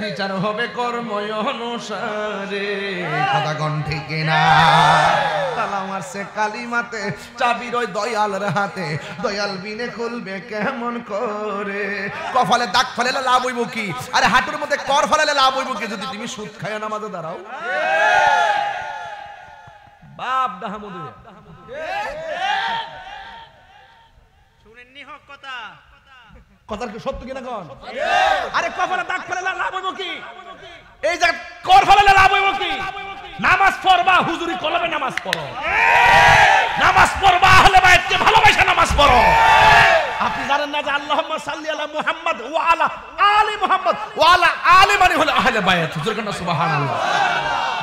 বিচার হবে কর্ম অনুসারে। কথা কোন ঠিক না? তালা মারছে কালিমাতে, চাবির ওই দয়ালের হাতে, দয়াল বিনে খুলবে কেমন করে। কপালে দাগ ফেলে লাভ হইব কি? আরে হাঁটুর মধ্যে কর ফেলালে লাভ হইব কি যদি তুমি সুদ খায় নামাজে দাঁড়াও? বাপ দাহামুদে কথার কি সত্য কিনা কন? আরে কপালে দাগ ফেলালে লাভ হইব কি? এই যে কর ফেলালে লাভ হইব কি? নামাজ পড়বা, হুজুরি কলমে নামাজ পড়ো, নামাজ পড়বা আহলে বাইতকে ভালোবাসা নামাজ পড়ো। আপনি জানেন না যে আল্লাহুম্মা সাল্লি আলা মুহাম্মদ ওয়া আলা আলি মুহাম্মদ ওয়া আলা আলি মানে হলো আহলে বাইত। হুজুরগণ সুবহানাল্লাহ।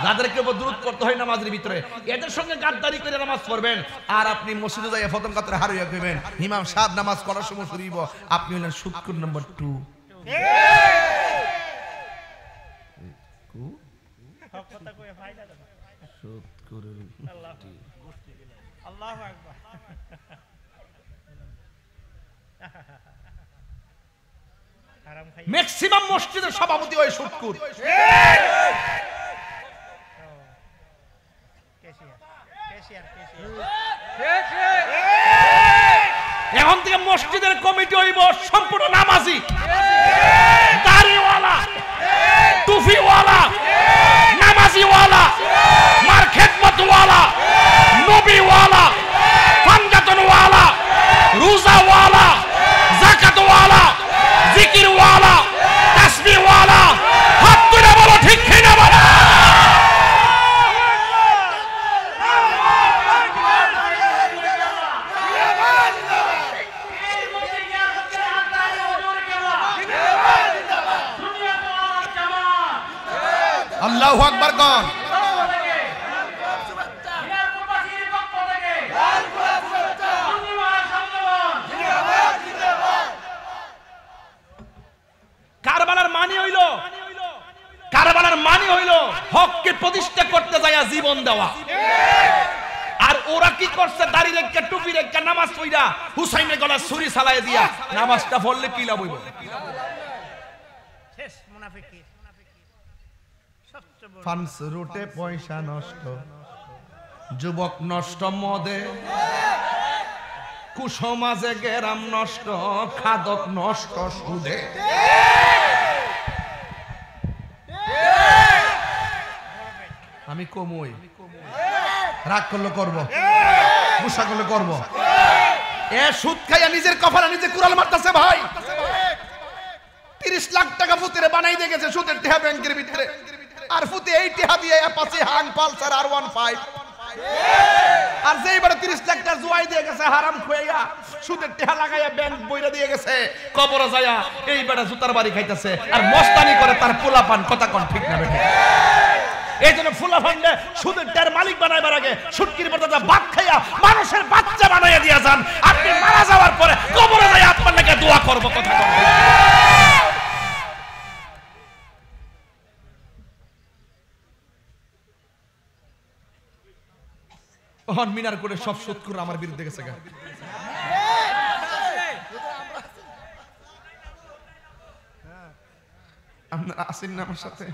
যাদেরকে দুরূদ করতে হয় নামাজের ভিতরে, এদের সঙ্গে গাদ্দারি করে নামাজ পড়বেন, আর আপনি মসজিদে যাইয়া প্রথম কাতারে হারিয়ে কইবেন ইমাম সাহেব নামাজ পড়ার সময় শুরু হইব, আপনি হলেন শুকর নাম্বার 2। ম্যাক্সিমাম মসজিদের সভাপতি হয় শুটকুর। এখন থেকে মসজিদের কমিটি হইব সম্পূর্ণ নামাজি, দাড়িওয়ালা, টুপিওয়ালা, নামাজিওয়ালা, মার খেদমতওয়ালা, নবীওয়ালা, পাঞ্জাতনওয়ালা, রোজাওয়ালা, যাকাতওয়ালা, জিকিরওয়ালা, তাসবিহওয়ালা। হাত তুলে বলো ঠিক কিনা বলো। আল্লাহু আকবার কোন। কারবালার মানি হইল, কারবালার মানি হইল হককে প্রতিষ্ঠা করতে যায় জীবন দেওয়া। আর ওরা কি করছে? দাড়ি রেখে টুপি রেখে নামাজ পড়া হুসাইনের গলা ছুরি চালায় দিয়া নামাজটা পড়লে কি লাভ হইব? শেষ মুনাফিকি সবচেয়ে বড় ফান্স রুটে পয়সা নষ্ট, যুবক নষ্ট মদে, কুসমাজে গেরাম নষ্ট, খাদক নষ্ট সুদে। আমি কমই, রাগ করলে করবো, গুসা করলে করবো। এ সুদ খাইয়া নিজের কপালে নিজে কুড়াল মারতেছে ভাই। 30 লাখ টাকা ফুতিরে বানাই দিয়ে গেছে সুদের টেহা ব্যাংকের ভিতরে। আর ফুতে এই টেহা দিয়ে অ্যাপাচি হাং পালসার R15। আর যেই বড় 30 লাখ টাকা জুয়াই দিয়ে গেছে হারাম খুয়াইয়া, সুদের টেহা লাগাইয়া ব্যাংক বইরা দিয়ে গেছে, কবরে যায়া এই বড় জুতার বাড়ি খাইতেছে আর মস্তানি করে তার পোলাপান। কথা কোন ঠিক না বেঠিক? এই জন্য ফুলা ফান্ডে সুদের টার মালিক বানাইবার আগে সুটকির পর্দা ভাত খাইয়া মানুষের বাচ্চা বানাইয়া দিয়া যান। আপনি মারা যাওয়ার পরে কবরে যাই আপনার নাকি দোয়া করব। কথা কন। ওহন মিনার করে সব সুদ করে আমার বিরুদ্ধে গেছে গা। আপনারা আসেন না আমার সাথে?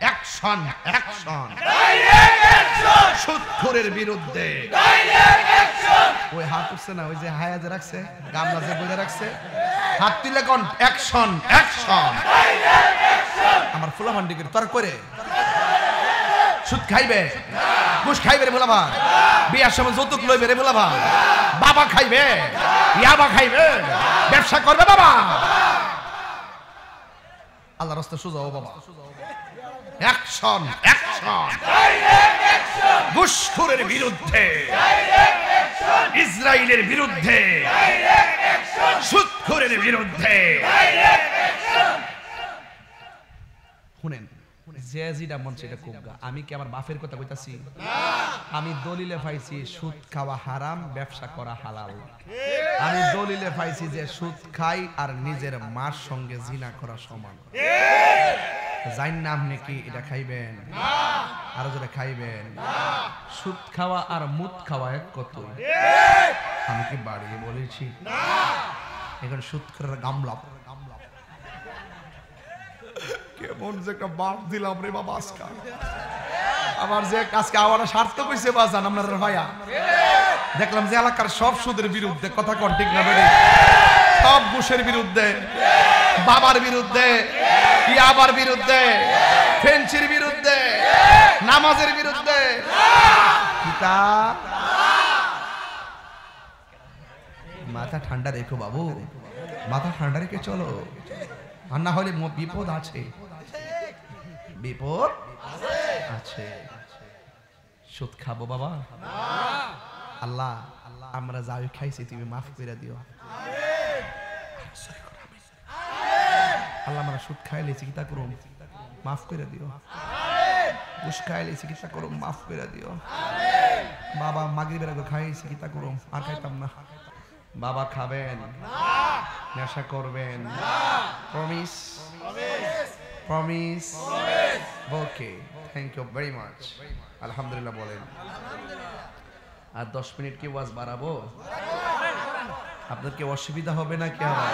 অ্যাকশন, অ্যাকশন, সুদখোরের বিরুদ্ধে। ওই হাত উঠছে না, ওই যে হায়াজে রাখছে, গামলা যে বইলে রাখছে, হাত তুলে কোন অ্যাকশন, অ্যাকশন। আমার ফুলা ভান্ডিকের তোর করে সুদ খাইবে, ঘুষ খাইবে রে বলাবা, বিয়ার সময় যৌতুক লইবে রে বলাবা, বাবা খাইবে, ইয়াবা খাইবে, ব্যবসা করবে বাবা। আল্লাহ রাস্তা সোজা ও বাবা। অ্যাকশন, অ্যাকশন, ঘুষখোরের বিরুদ্ধে, ইসরায়েলের বিরুদ্ধে, সুদখোরের বিরুদ্ধে। শুনেন, যে যেটা মন সেটা কুবগা। আমি কি আমার বাপের কথা কইতাছি? আমি দলিলে পাইছি সুদ খাওয়া হারাম, ব্যবসা করা হালাল। আমি দলিলে পাইছি যে সুদ খাই আর নিজের মার সঙ্গে জিনা করা সমান। জান না আপনি কি এটা খাইবেন? আরো যেটা খাইবেন। সুদ খাওয়া আর মুদ খাওয়া এক কত? আমি কি বাড়িয়ে বলেছি? এখন সুদ করার গামলা কেমন যে একটা বাপ দিলাম রে বাবা আজকে। আমার যে আজকে আমার সার্থক হইছে বাজান আপনার ভাইয়া। দেখলাম যে এলাকার সব সুদের বিরুদ্ধে। কথা কোন ঠিক না বেড়ে? সব ঘুষের বিরুদ্ধে, বাবার বিরুদ্ধে, ইয়াবার বিরুদ্ধে, ফেন্সির বিরুদ্ধে, নামাজের বিরুদ্ধে। পিতা মাথা ঠান্ডা রেখো বাবু, মাথা ঠান্ডা রেখে চলো, আর না হলে বিপদ আছে, বিপদ আছে। সুদ খাবো বাবা? আল্লাহ আমরা যাই খাইছি তুমি মাফ করে দিও। আল্লাহ আমরা সুদ খাই লেছি কিতা করুম, মাফ করে দিও। ঘুষ খাই লেছি কিতা করুম, মাফ করে দিও। বাবা মাগরিবের আগে খাইছি কিতা করুম, আর খাইতাম না। বাবা খাবেন, নেশা করবেন, promise? Promise? Okay, thank you very much. আলহামদুলিল্লাহ বলেন। আর 10 মিনিট কি ওয়াজ বাড়াবো? আপনার কি অসুবিধা হবে না? কি হবে?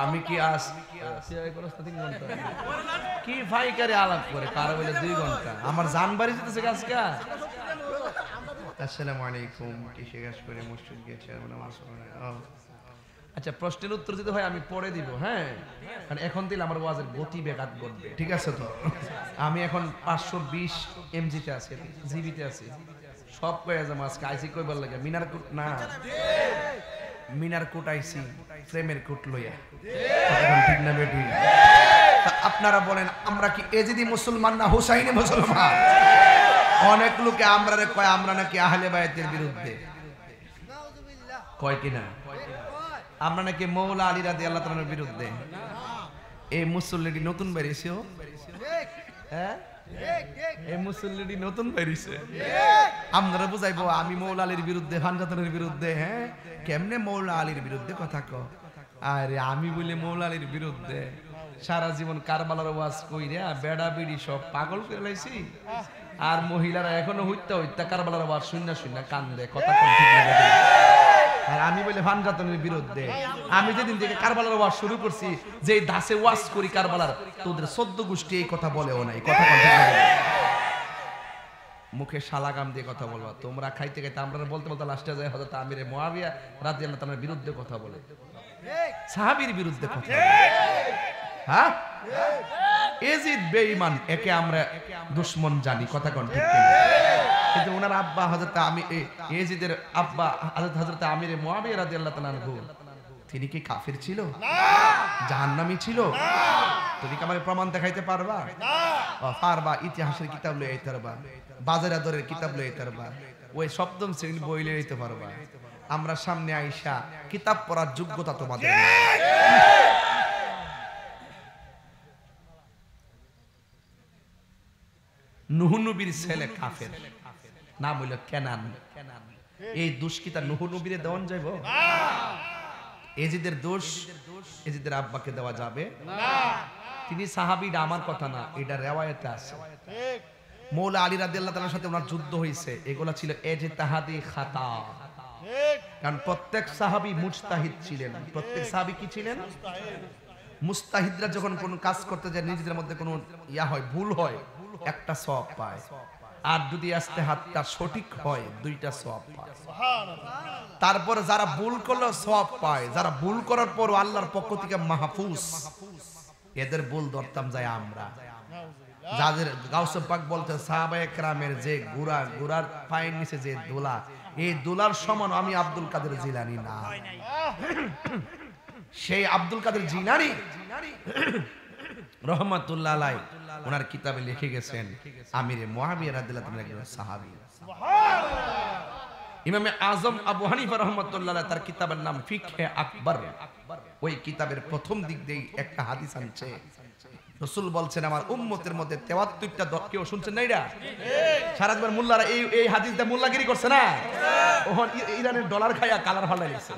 আমি কি আজ কি ফাইকারে আলাপ করে কারো বলে 2 ঘন্টা আমার জান বাড়ি যেতেছে আজকে। আসসালামু আলাইকুম। কিসে গাছ করে মসজিদ গিয়েছে আচ্ছা, প্রশ্নের উত্তর দিতে হয় আমি পরে দিব। হ্যাঁ, কারণ এখন দিলে আমার ওয়াজের গতি ব্যাঘাত ঘটবে। ঠিক আছে তো? আমি এখন 520 MG-তে আছি, জিবিতে আছি। সব কয়ে যাবো আজকে আইসি কইবার লাগে মিনার কুট না, মিনার কুট আইসি ফ্রেমের কুট লইয়া। ঠিক না বেটি? আপনারা বলেন আমরা কি এজিদি মুসলমান না হুসাইনি মুসলমান? অনেক লোকে আমরা কয় আমরা নাকি আহলে বায়াতের বিরুদ্ধে, কয় কিনা আমরা নাকি মৌলা আলী রাদিয়াল্লাহু তাআলার বিরুদ্ধে। এই মুসল্লিটি নতুন বেরিয়েছে, হ্যাঁ এই মুসল্লিটি নতুন বেরিয়েছে। আপনারা বুঝাইবো আমি মৌলা আলীর বিরুদ্ধে, ফানজাতনের বিরুদ্ধে। হ্যাঁ, কেমনে মৌলা আলীর বিরুদ্ধে কথা ক? আরে আমি বলি মৌলা আলীর বিরুদ্ধে সারা জীবন কারবালার ওয়াজ কইরা বেড়া বিড়ি সব পাগল করে লাইছি, আর মহিলারা এখনো হইতা হইতা কারবালার ওয়াজ শুননা শুননা কান্দে। কথা ঠিক না? আর আমি বলে ফানজাতনের বিরুদ্ধে। আমি যেদিন থেকে কারবালার ওয়াজ শুরু করছি, যে দাসে ওয়াজ করি কারবালার, তোদের 14 গোষ্ঠী এই কথা বলেও নাই। কথা মুখে শালাগাম দিয়ে কথা বলবা তোমরা, খাইতে খাইতে আমরা বলতে বলতে লাস্টে যায় হযরত আমির মুয়াবিয়া রাদিয়াল্লাহু তাআলার বিরুদ্ধে কথা বলে, সাহাবীর বিরুদ্ধে কথা বলে। হ্যাঁ, এজিদ বেঈমান, একে আমরা দুশমন জানি। কথা কোন ঠিক না? কিন্তু ওনার আব্বা হযরত এজিদের আব্বা হযরত আমির মুয়াবিয়া রাদিয়াল্লাহু তাআলা আনহু, তিনি কি কাফির ছিল? জাহান্নামী ছিল? তুমি কি আমাকে প্রমাণ দেখাইতে পারবা? না। পারবা? ইতিহাসের কিতাব লইতে পারবা, বাজারে দরের কিতাব লইতে পারবা, ওই সপ্তম শ্রেণীর বই লইতে পারবা। আমরা সামনে আইসা কিতাব পড়ার যোগ্যতা তোমাদের নাই। নূহ নবীর ছেলে কাফের, নাম হইল কেনান। এই দোষ কি তার নূহ নবীরে দেওয়া যাইব? এজিদের দোষ এজিদের আব্বাকে দেওয়া যাবে না। তিনি সাহাবী, আমার কথা না, এটা রিওয়ায়াতে আছে। মৌলা আলী রাদিয়াল্লাহু তাআলার সাথে ওনার যুদ্ধ হয়েছে, এগুলা ছিল ইজতিহাদি খাতা। কারণ প্রত্যেক সাহাবী মুজতাহিদ ছিলেন। প্রত্যেক সাহাবী কি ছিলেন? মুস্তাহিদরা যখন কোন কাজ করতে যায়, নিজেদের মধ্যে কোনো ইয়া হয়, ভুল হয়, একটা সওয়াব পায়। আর যদি ইজতিহাদটা সঠিক হয়, 2টা সওয়াব পায়। তারপর যারা ভুল করলো সওয়াব পায়, যারা ভুল করার পর আল্লাহর পক্ষ থেকে মাহফুজ, এদের ভুল ধরতাম যায় আমরা। যাদের গাউসে পাক বলতে সাহাবায়ে কেরামের যে গুরার পায়ের নিচে যে দোলা, এই দোলার সমান আমি আব্দুল কাদের জিলানী না। সেই আব্দুল কাদের জিলানী রহমাতুল্লাহ আলাইহি ওনার কিতাবে লিখে গেছেন আমিরে মুয়াবিয়া রাদিয়াল্লাহু তাআলা একজন সাহাবী। ইমামে আজম আবু হানিফা রাহমাতুল্লাহ আলাইহি তার কিতাবের নাম ফিকহে আকবর। ওই কিতাবের প্রথম দিক দিয়ে একটা হাদিস আনছে। রাসূল বলছেন আমার উম্মতের মধ্যে 73টা দল। কেউ শুনছেন না? এটা সারা জীবন মোল্লারা এই হাদিসটা মোল্লাগিরি করছে না? ওহন ইরানের ডলার খায়া কালার ফালাইছে।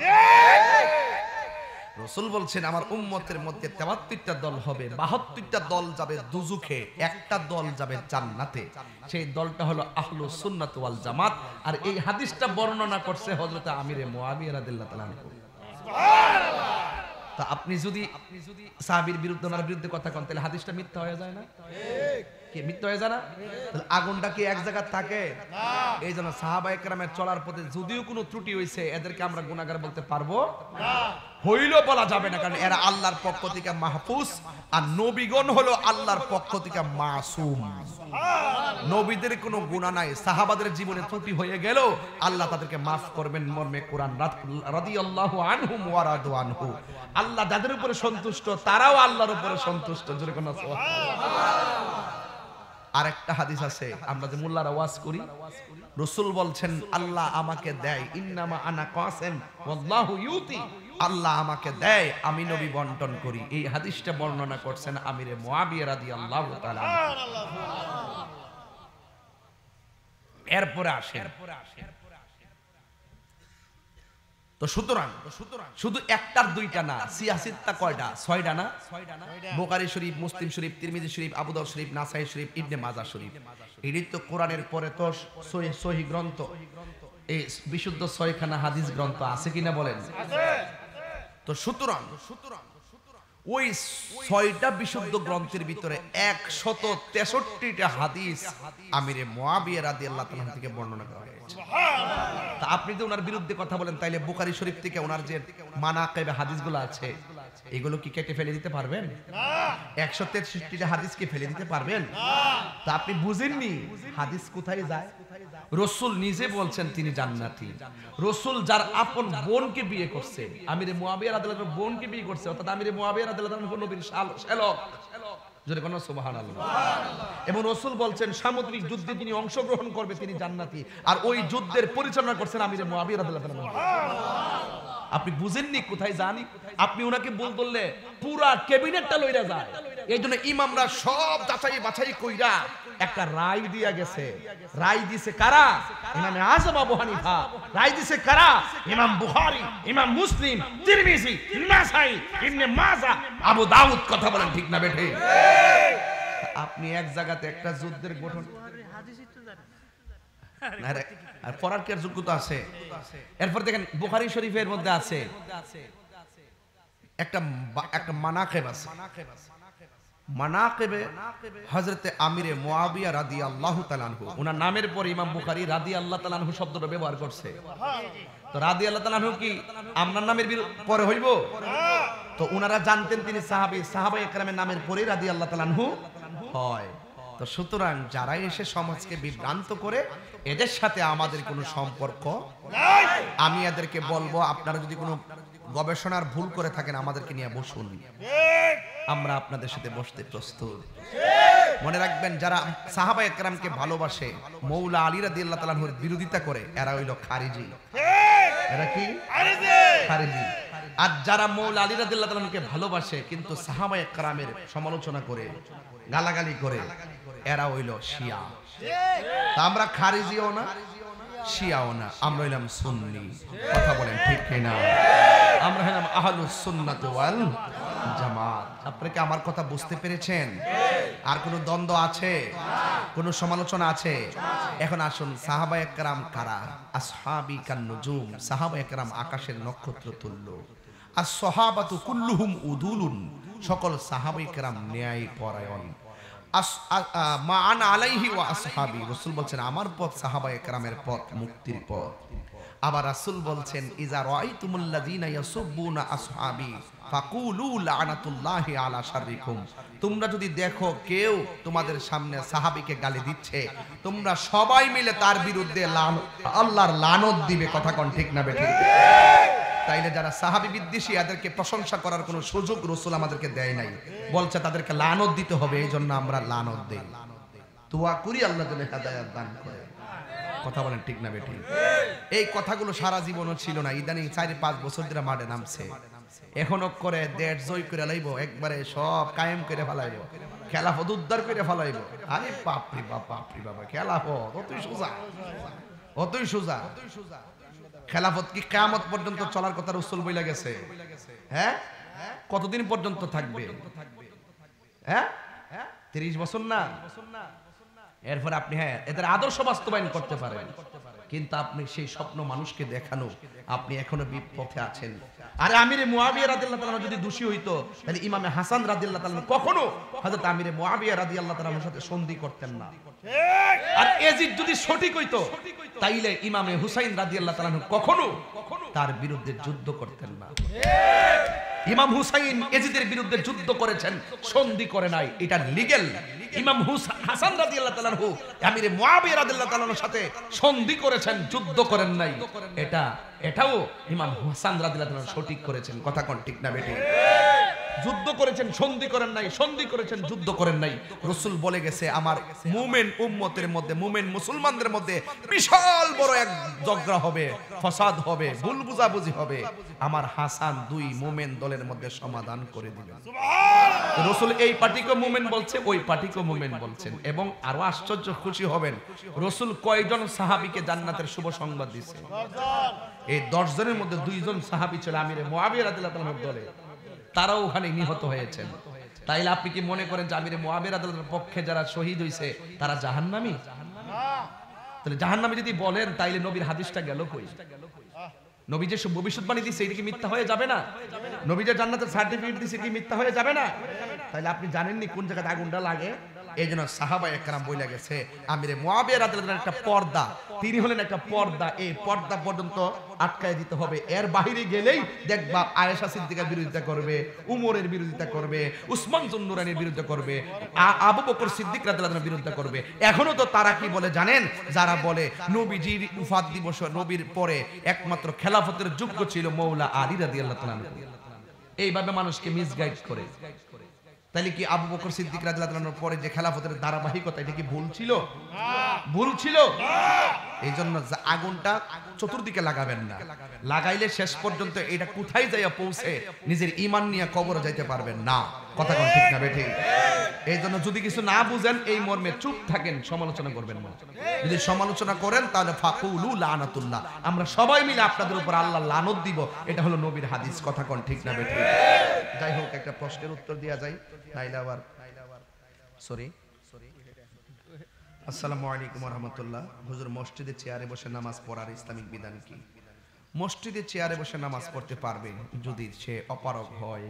রাসূল বলছেন আমার উম্মতের মধ্যে 73টা দল হবে, 72টা দল যাবে দুজুখে, একটা দল যাবে জান্নাতে। সেই দলটা হলো আহলুস সুন্নাত ওয়াল জামাত। আর এই হাদিসটা বর্ণনা করছে হযরত আমিরে মুয়াবিয়া রাদিয়াল্লাহু তাআলা আনহু। সুবহানাল্লাহ। তা আপনি যদি সাহাবীর বিরুদ্ধে, ওনার বিরুদ্ধে কথা কন, তাহলে হাদিসটা মিথ্যা হয়ে যায় না? ঠিক কি মিথ্যা হয়ে যায় না? তাহলে আগুনটা কি এক জায়গায় থাকে না? এই জন্য সাহাবায়ে কেরামের চলার পথে যদিও কোনো ত্রুটি হইছে, এদেরকে আমরা গুনাহগার বলতে পারবো না, হইলো বলা যাবে না। কারণ এরা আল্লাহর পক্ষ থেকে মাহফুজ, আর নবীগণ হলো আল্লাহর পক্ষ থেকে মাসুম। নবীদের কোনো গুনাহ নাই। সাহাবাদের জীবনে ত্রুটি হয়ে গেল, আল্লাহ তাদেরকে মাফ করবেন মর্মে কোরআন রাদিয়াল্লাহু আনহুম ওয়া রাদু আনহু। আল্লাহ যাদের উপরে সন্তুষ্ট, তারাও আল্লাহর উপরে সন্তুষ্ট। জোরে কোন সুবহানাল্লাহ। আরেকটা হাদিস আছে, আমরা যে মোল্লারা ওয়াজ করি, রাসূল বলছেন আল্লাহ আমাকে দেয়, ইন্নামা আনা কাসিম ওয়াল্লাহু ইউতি। আল্লাহ আমাকে দেয়, আমি নবী বন্টন করি। এই হাদিসটা বর্ণনা করছেন আমিরে মুয়াবিয়া রাদিয়াল্লাহু তাআলা। এরপরে আসেন, তো সুতরাং শুধু একটার দুইটা না, সিয়াসিতটা কয়টা? 6টা না? বুখারী শরীফ, মুসলিম শরীফ, তিরমিজি শরীফ, আবু দাউদ শরীফ, নাসাই শরীফ, ইবনে মাজাহ শরীফ। এটি তো কোরআনের পরে তো সহিহ গ্রন্থ, এই বিশুদ্ধ 6খানা হাদিস গ্রন্থ আছে কিনা বলেন? তো সুতরাং ওই 6টা বিশুদ্ধ গ্রন্থের ভিতরে 163টা হাদিস আমিরে মুয়াবিয়া রাদিয়াল্লাহু তাআলা থেকে বর্ণনা করা হয়েছে। তা আপনি তো ওনার বিরুদ্ধে কথা বলেন, তাইলে বুখারী শরীফ থেকে ওনার যে মানাকিব হাদিসগুলো আছে এগুলো কি কেটে ফেলে দিতে পারবেন? না। 163টা হাদিস কি ফেলে দিতে পারবেন? না। তা আপনি বুঝেননি হাদিস কোথায় যায়? রাসূল নিজে বলছেন তিনি জান্নাতি। রাসূল যার আপন বোনকে বিয়ে করছে, আমিরে মুয়াবিয়া রাদিয়াল্লাহু তাআলার বোনকে বিয়ে করছে, অর্থাৎ আমিরে মুয়াবিয়া রাদিয়াল্লাহু তাআলা নবীর শালক। জোরে কোন সুবহানাল্লাহ। এবং রাসূল বলছেন সামুদ্রিক যুদ্ধে যিনি অংশগ্রহণ করবে তিনি জান্নাতি, আর ওই যুদ্ধের পরিচালনা করছেন আমিরে মুয়াবিয়া রাদিয়াল্লাহু তাআলা। আপনি বুঝেননি কোথায় জানি? আপনি ওনাকে বললে পুরা ক্যাবিনেটটা লইরা যায়। এই জন্য ইমামরা সব যাচাই বাছাই কইরা একটা রায় দিয়া গেছে। রায় দিছে কারা? ইমামে আযম আবু হানিফা। রায় দিছে কারা? ইমাম বুখারী, ইমাম মুসলিম, তিরমিজি, নাসাই, ইবনে মাজাহ, আবু দাউদ। কথা বলেন ঠিক না বেঠে? আপনি এক জায়গাতে একটা যুদ্ধের গঠন আর পড়ার কি যোগ্যতা আছে? এরপর দেখেন বুখারী শরীফের মধ্যে আছে একটা মানাকিব আছে। মানাকিবে হযরতে আমিরে মুয়াবিয়া রাদিয়াল্লাহু তাআলা আনহু, ওনার নামের পরে ইমাম বুখারী রাদিয়াল্লাহু তাআলা আনহু শব্দটা ব্যবহার করছে। তো রাদিয়াল্লাহু তাআলা আনহু কি আপনার নামের পরে হইব? তো ওনারা জানতেন তিনি সাহাবী, সাহাবায়ে কেরামের নামের পরে রাদিয়াল্লাহু তাআলা আনহু হয়। তো সুতরাং যারা এসে সমাজকে বিভ্রান্ত করে এদের সাথে আমাদের কোনো সম্পর্ক নাই। আমি এদেরকে বলবো আপনারা যদি কোনো গবেষণার ভুল করে থাকেন আমাদেরকে নিয়ে বসুন, আমরা আপনাদের সাথে বসতে প্রস্তুত। মনে রাখবেন যারা সাহাবায়ে কেরামকে ভালোবাসে, মৌলা আলী রাদিয়াল্লাহু তাআলার বিরোধিতা করে, এরা হইল খারিজি। এরা কি? খারিজি। আর যারা মৌলা আলী রাদিয়াল্লাহু তাআলাকে ভালোবাসে কিন্তু সাহাবায়ে কেরামের সমালোচনা করে, গালাগালি করে, এরা হইল শিয়া। তা আমরা খারিজিও না, শিয়াও না, আমরা হইলাম সুন্নি। কথা বলেন ঠিক কিনা? আমরা হইলাম আহলুস সুন্নাত ওয়াল জামাত। আপনারা কি আমার কথা বুঝতে পেরেছেন? আর কোনো দ্বন্দ্ব আছে? কোনো সমালোচনা আছে? এখন আসুন, সাহাবায়ে কেরাম কারা? আসহাবী কান নুজুম, সাহাবায়ে কেরাম আকাশের নক্ষত্র তুল্য। আস-সাহাবাতু কুল্লুহুম উদুলুন, সকল সাহাবায়ে কেরাম ন্যায় পরায়ণ। মা আনা আলাইহি ওয়া আসহাবী, রাসূল বলছেন আমার পথ সাহাবায়ে কেরামের পথ, মুক্তির পথ। আবার রাসূল বলছেন ইজা রাআইতুমুল্লাযিনা ইয়াসুবুনা আসহাবী ফাকুলু লানাতুল্লাহি আলা শাররিকুম, তোমরা যদি দেখো কেউ তোমাদের সামনে সাহাবীকে গালি দিচ্ছে, তোমরা সবাই মিলে তার বিরুদ্ধে আল্লাহর লানত দিবে। কথা কোন ঠিক না বেঠিক? তাইলে যারা সাহাবী বিদ্বেষী এদেরকে প্রশংসা করার কোনো সুযোগ রাসূল আমাদেরকে দেয় নাই, বলছে তাদেরকে লানত দিতে হবে। এই জন্য আমরা লানত দেই, দোয়া করি আল্লাহ যেন হেদায়েত দান করে। কথা বলেন ঠিক না বেঠিক? এই কথাগুলো সারা জীবনও ছিল না, ইদানিং 4-5 বছর ধরে মাঠে নামছে। এখনো করে দেড় জয় করে লাইব, একবারে সব কায়েম করে ফেলাইব, খেলাফত উদ্ধার করে ফেলাইব। আরে বাপরে বাপ, বাপরে বাবা, খেলাফত অতই সোজা, অতই সোজা। খেলাফত কি কিয়ামত পর্যন্ত চলার কথা রাসূল বইলা গেছে? হ্যাঁ, কতদিন পর্যন্ত থাকবে? হ্যাঁ, 30 বছর না? এরপর আপনি এদের আদর্শ বাস্তবায়ন করতে পারেন, কিন্তু আপনি সেই স্বপ্ন মানুষকে দেখানো, আপনি এখনো বিপথে আছেন। আরে আমিরে মুয়াবিয়া রাদিয়াল্লাহু তাআলা যদি দোষী হইতো তাহলে ইমামে হাসান রাদিয়াল্লাহু তাআলা কখনো হযরত আমিরে মুয়াবিয়া রাদিয়াল্লাহু তাআলার সাথে সন্ধি করতেন না। আর এজিদ যদি সঠিক হইতো তাইলে ইমামে হুসাইন রাদিয়াল্লাহু তাআলা কখনো তার বিরুদ্ধে যুদ্ধ করতেন না। ইমাম হুসাইন এজিদের বিরুদ্ধে যুদ্ধ করেছেন, সন্ধি করে নাই, এটা লিগ্যাল। ইমাম হাসান রাদিয়াল্লাহু তাআলা আমিরে মুয়াবিয়া রাদিয়াল্লাহু তাআলার সাথে সন্ধি করেছেন, যুদ্ধ করেন নাই, এটাও ইমাম হাসান রাদিয়াল্লাহু তাআলা সঠিক করেছেন। কথা কোন ঠিক না বেঠিক? যুদ্ধ করেছেন, সন্ধি করেন নাই, সন্ধি করেছেন, যুদ্ধ করেন নাই। রাসূল বলে গেছে আমার মুমিন উম্মতের মধ্যে, মুমিন মুসলমানদের মধ্যে বিশাল বড় এক ঝগড়া হবে, ফাসাদ হবে, ভুল বুঝাবুঝি হবে। আমার হাসান 2 মুমিন দলের মধ্যে সমাধান করে দিবেন। সুবহানাল্লাহ। রাসূল এই পার্টিকে মুমিন বলছে, ওই পার্টিকে মুমিন বলছেন। এবং আরো আশ্চর্য খুশি হবেন, রাসূল কয়জন সাহাবীকে জান্নাতের শুভ সংবাদ দিয়েছে? 10 জন। এই 10 জনের মধ্যে 2 জন সাহাবী ছিল আমিরে মুয়াবিয়া রাদিয়াল্লাহু তাআলার দলে, তারাও ওখানে নিহত হয়েছেন। তাইলে আপনি কি মনে করেন যে আমিরে মুয়াবিয়া রাদিয়াল্লাহু তাআলার পক্ষে যারা শহীদ হইছে তারা জাহান্নামী? তাহলে জাহান্নামী যদি বলেন তাইলে নবীর হাদিসটা গেল কই? নবী যে ভবিষ্যৎবাণী দিয়েছে এটা কি মিথ্যা হয়ে যাবে না? নবী যে জান্নাতের সার্টিফিকেট দিছে কি মিথ্যা হয়ে যাবে না? তাহলে আপনি জানেননি কোন জায়গায় আগুনটা লাগে? এই জন্য সাহাবায়ে কেরাম বইলা গেছে আমিরে মুয়াবিয়া রাদিয়াল্লাহু আনহু একটা পর্দা, তিনি হলেন একটা পর্দা, এই পর্দা পর্যন্ত আটকায় দিতে হবে। এর বাইরে গেলেই দেখবা আয়েশা সিদ্দিকার বিরোধিতা করবে, উমরের বিরোধিতা করবে, উসমান জুন্নুরানির বিরোধিতা করবে, আবু বকর সিদ্দিক রাদিয়াল্লাহু আনহুর বিরোধিতা করবে। এখনো তো তারা কি বলে জানেন? যারা বলে নবীজির উফাত দিবস নবীর পরে একমাত্র খেলাফতের যোগ্য ছিল মৌলা আলী রাদিয়াল্লাহু তাআলা। এইভাবে মানুষকে মিসগাইড করে। তাহলে কি আবু বকর সিদ্দিক রাদিয়াল্লাহু আনহুর পরে যে খেলাফতের ধারাবাহিকতা এটা কি ভুল ছিল? ভুল ছিল। এই জন্য আগুনটা চতুর্দিকে লাগাবেন না, লাগাইলে শেষ পর্যন্ত এটা কোথায় যাইয়া পৌঁছে নিজের ঈমান নিয়ে কবরে যাইতে পারবেন না। কথা কোন ঠিক না বেঠিক? এই জন্য যদি কিছু না বুঝেন এই মর্মে চুপ থাকেন, সমালোচনা করবেন না। যদি সমালোচনা করেন তাহলে ফাকুলু লানাতুল্লাহ, আমরা সবাই মিলে আপনাদের উপর আল্লাহ লানত দিব। এটা হলো নবীর হাদিস। কথা কোন ঠিক না বেঠিক? যাই হোক, একটা প্রশ্নের উত্তর দেয়া যায়। নাইলে আবার সরি। আসসালামু আলাইকুম ওয়া রাহমাতুল্লাহ। হুজুর, মসজিদে চেয়ারে বসে নামাজ পড়ার ইসলামিক বিধান কি? মসজিদে চেয়ারে বসে নামাজ পড়তে পারবে যদি সে অপারগ হয়,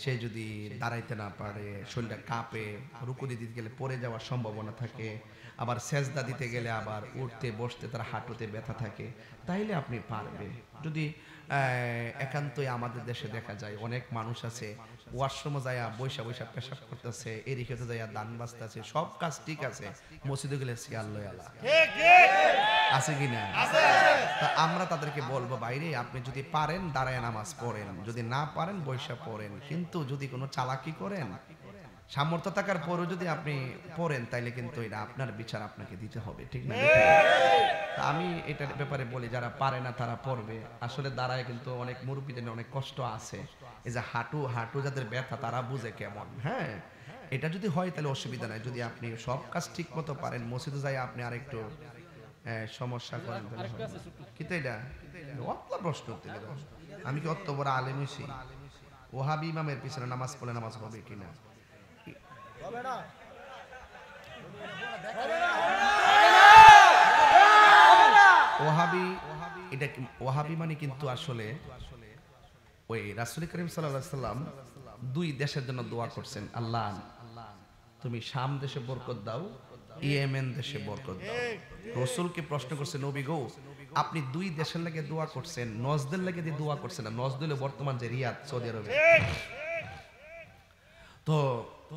সে যদি দাঁড়াইতে না পারে, শরীরটা কাঁপে, রুকু দিতে গেলে পড়ে যাওয়ার সম্ভাবনা থাকে, আবার সেজদা দিতে গেলে আবার উঠতে বসতে তার হাঁটুতে ব্যথা থাকে, তাইলে আপনি পারবে। যদি একান্তই আমাদের দেশে দেখা যায় অনেক মানুষ আছে ওয়াশরুমে যায় বৈশা বৈশা পেশাব করতেছে, এরিখেতে যায় দান বাজতেছে, সব কাজ ঠিক আছে, মসজিদে গেলে সিয়াল লয়ালা আছে কিনা? তা আমরা তাদেরকে বলবো, বাইরে আপনি যদি পারেন দাঁড়ায় নামাজ পড়েন, যদি না পারেন বৈশা পড়েন। কিন্তু যদি কোনো চালাকি করেন, সামর্থ্য থাকার পরও যদি আপনি পড়েন, তাইলে কিন্তু এটা আপনার বিচার আপনাকে দিতে হবে, ঠিক না? আমি এটার ব্যাপারে বলি, যারা পারে না তারা পড়বে। আসলে দাঁড়ায় কিন্তু অনেক মুরব্বীদের অনেক কষ্ট আছে। এই যে হাঁটু যাদের ব্যথা তারা বুঝে কেমন। হ্যাঁ, এটা যদি হয় তাহলে অসুবিধা নাই। যদি আপনি সব কাজ ঠিক মতো পারেন, মসজিদে যাই আপনি আরেকটু সমস্যা করেন, কিন্তু এটা অত প্রশ্ন উঠতে গেল। আমি কি অত বড় আলেম হইছি? ওহাবি ইমামের পিছনে নামাজ পড়লে নামাজ হবে কিনা? ওহাবি মানে কিন্তু আসলে ওই রাসূল করিম সাল্লাল্লাহু আলাইহি সাল্লাম দুই দেশের জন্য দোয়া করছেন, আল্লাহ তুমি শাম দেশে বরকত দাও, ইয়েমেন দেশে বরকত দাও। রাসূলকে প্রশ্ন করছে, নবী গো আপনি দুই দেশের লাগে দোয়া করছেন, নজদের লাগে দিয়ে দোয়া করছেন না? নজদ হলো বর্তমান যে রিয়াদ, সৌদি আরবে। তো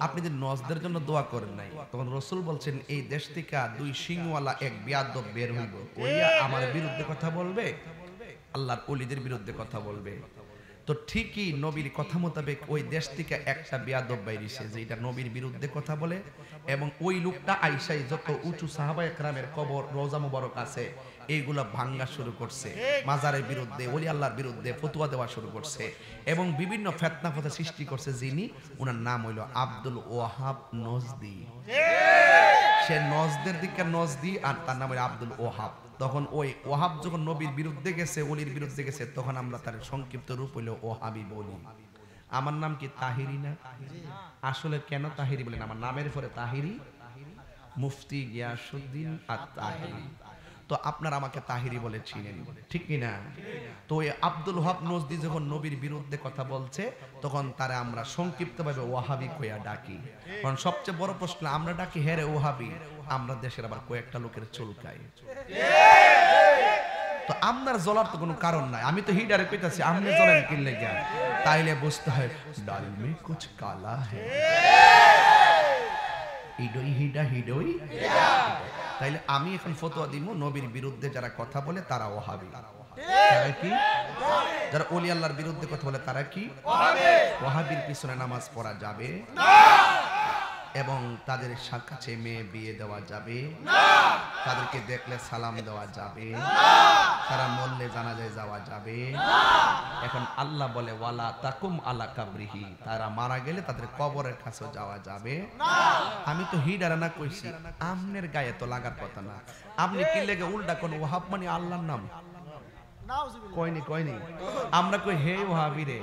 আপনি যে নজদের জন্য দোয়া করেন নাই, তখন রাসূল বলছেন এই দেশ থেকে দুই সিংওয়ালা এক বিয়াদব বের হইব, ওইয়া আমার বিরুদ্ধে কথা বলবে, আল্লাহর ওলিদের বিরুদ্ধে কথা বলবে। তো ঠিকই নবীর কথা মোতাবেক ওই দেশ থেকে একটা বিয়াদব বাইরিছে যেটা নবীর বিরুদ্ধে কথা বলে, এবং ওই লোকটা আইসাই যত উঁচু সাহাবায়ে কেরামের কবর রওজা মুবারক আছে এইগুলা ভাঙ্গা শুরু করছে, মাজারের বিরুদ্ধে ওলি আল্লাহর বিরুদ্ধে ফতোয়া দেওয়া শুরু করছে, এবং বিভিন্ন ফিতনা ফতোয়া সৃষ্টি করছে। যিনি, ওনার নাম হইল আব্দুল ওয়াহাব নজদি। সে নজদের দিকে নজদি, আর তার নাম হইল আব্দুল ওয়াহাব। তখন ওই ওয়াহাব যখন নবীর বিরুদ্ধে গেছে, ওলির বিরুদ্ধে গেছে, তখন আমরা তার সংক্ষিপ্ত রূপ হইল ওহাবি বলি। আমার নাম কি তাহিরি না? আসলে কেন তাহিরি বলেন? আমার নামের পরে তাহিরি, মুফতি গিয়াসউদ্দিন আত-তাহিরি। তো আপনারা আমাকে তাহিরি বলে চিনেন, ঠিক কি না? তো এই আব্দুল ওয়াহাব নজদি যখন নবীর বিরুদ্ধে কথা বলছে, তখন তারা আমরা সংক্ষিপ্তভাবে ওয়াহাবি কইয়া ডাকি। কারণ সবচেয়ে বড় প্রশ্ন, আমরা ডাকি হেরে ওয়াহাবি, আমরা দেশের আবার কয়েকটা লোকের চুলকাই। তো আপনার জ্বলার তো কোনো কারণ নাই। আমি তো হিডারে কইতাছি, আপনি জ্বলেন কি লাগা? তাইলে বুঝতে হয় ডাল মে কুছ কালা হ্যায়, হিডই হিডা হিডই। তাইলে আমি এখন ফতোয়া দিব, নবীর বিরুদ্ধে যারা কথা বলে তারা ওয়াহাবি। তারা কি? যারা ওলি আল্লাহর বিরুদ্ধে কথা বলে তারা কি? ওয়াহাবির পিছনে নামাজ পড়া যাবে না, এবং তাদের কাছে মেয়ে বিয়ে দেওয়া যাবে না, তাদেরকে দেখলে সালাম দেওয়া যাবে না, তারা মরলে জানাজায় যাওয়া যাবে না। এখন আল্লাহ বলে ওয়ালা তাকুম আলা কাবরিহি, তারা মারা গেলে তাদের কবরের কাছে যাওয়া যাবে না। আমি তো হিডারা না কইছি, আমনের গায়ে তো লাগার কথা না। আপনি কি লেগে উল্টা কোন ওয়াহাব মানে আল্লাহর নাম কইনি। আমরা কই হে ওয়াহাবি রে,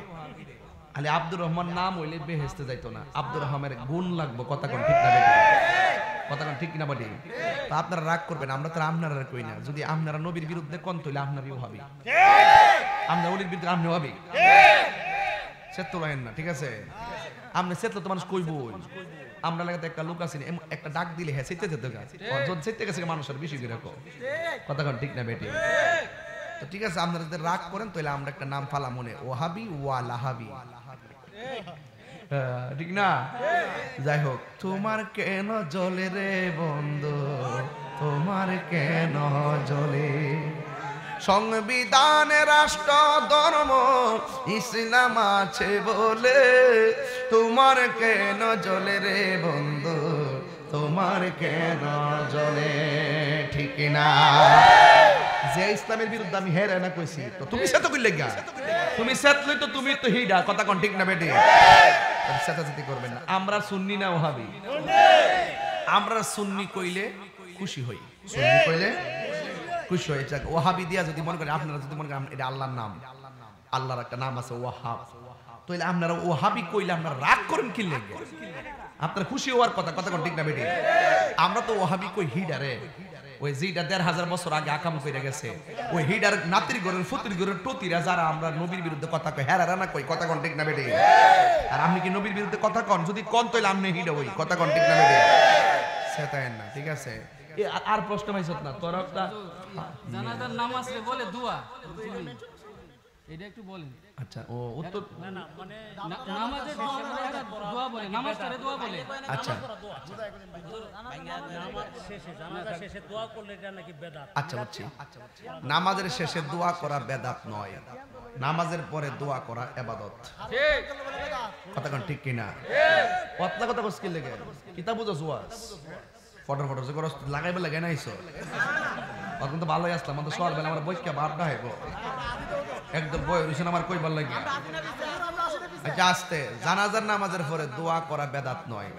আলে আব্দুর রহমান নাম হইলে বেহেশতে যাইতো না, আব্দুর রহমানের গুণ লাগবে। কথা কোন ঠিক না? কথা কোন ঠিক না বাড়ি? তা আপনারা রাগ করবেন, আমরা তো আপনারা কই না। যদি আপনারা নবীর বিরুদ্ধে কোন তৈলে আপনারই ওয়াহাবি, আমরা ওলির বিরুদ্ধে আপনি ওয়াহাবি। সেত রাহেন না, ঠিক আছে? আপনি সেতলে তো মানুষ কইবই। আমরা লাগাতে একটা লোক আছে একটা ডাক দিলে হ্যাঁ সেতে যেতে গা যখন সেতে গেছে মানুষের বেশি করে কথা কোন ঠিক না বেটি? তো ঠিক আছে, আপনারা যদি রাগ করেন তাহলে আমরা একটা নাম ফালা মনে ওহাবি ওয়া লাহাবি, ঠিক না? যাই হোক, তোমার কেন জ্বলে রে বন্ধু, তোমার কেন জ্বলে? সংবিধানে রাষ্ট্র ধর্ম ইসলাম আছে বলে তোমার কেন জ্বলে রে বন্ধু, তোমার কেন জ্বলে, ঠিক না? যে ইসলামের বিরুদ্ধে আমি হেরে না কইছি, তো তুমি সেতো কইলে গা, তুমি সেতলই তো তুমি তো হিডা, কথা কোন ঠিক না বেটি? সেতাসেতি করবেন না। আমরা সুন্নি না ওহাবি? আমরা সুন্নি কইলে খুশি হই, সুন্নি কইলে খুশি হই। ওহাবি দিয়া যদি মনে করেন, আপনারা যদি মনে করেন এটা আল্লাহর নাম, আল্লাহর একটা নাম আছে ওয়াহাব, তাহলে আপনারা ওহাবি কইলে আপনারা রাগ করেন কি লাগে? আপনারা খুশি হওয়ার কথা, কথা কোন ঠিক না বেটি? আমরা তো ওহাবি কই হিডারে, ওই যেটা ১৫০০ বছর আগে আকাম করে গেছে, ওই হিডার নাতির ঘরের ফতির ঘরের টতিরা যারা আমরা নবীর বিরুদ্ধে কথা কই, হেরা না কই, কথা কোন ঠিক না বেটি? আর আপনি কি নবীর বিরুদ্ধে কথা কন? যদি কন তাহলে আপনি হিডা হই, কথা কোন ঠিক না বেটি? সেটাই না, ঠিক আছে? আর প্রশ্ন পাইছত না তোর একটা জানাজার নামাজ রে বলে দোয়া, এটা একটু বলেন। আচ্ছা, ও উত্তর না মানে নামাজের দোয়া বলে, নামাজটারে দোয়া বলে। আচ্ছা নামাজ শেষে জানাজা শেষে দোয়া করলে এটা নাকি বেদাত। আচ্ছা বুঝছি, নামাজের শেষে দোয়া করা বেদাত নয়, নামাজের পরে দোয়া করা ইবাদত, ঠিক কথা কোন ঠিক কিনা? পতলা কথা কস কি লাগে, কিতাব বুঝছ ওয়াজ ফটো ফটো যে করস লাগাইবে লাগে নাইছো, তখন তো ভালোই আসলাম, আমাদের সকাল বেলা আমরা বইকা বারটা হইব একদম বই রইছেন আমার কইবার লাগে। আচ্ছা আস্তে, জানাজার নামাজের পরে দোয়া করা বেদাত নয়,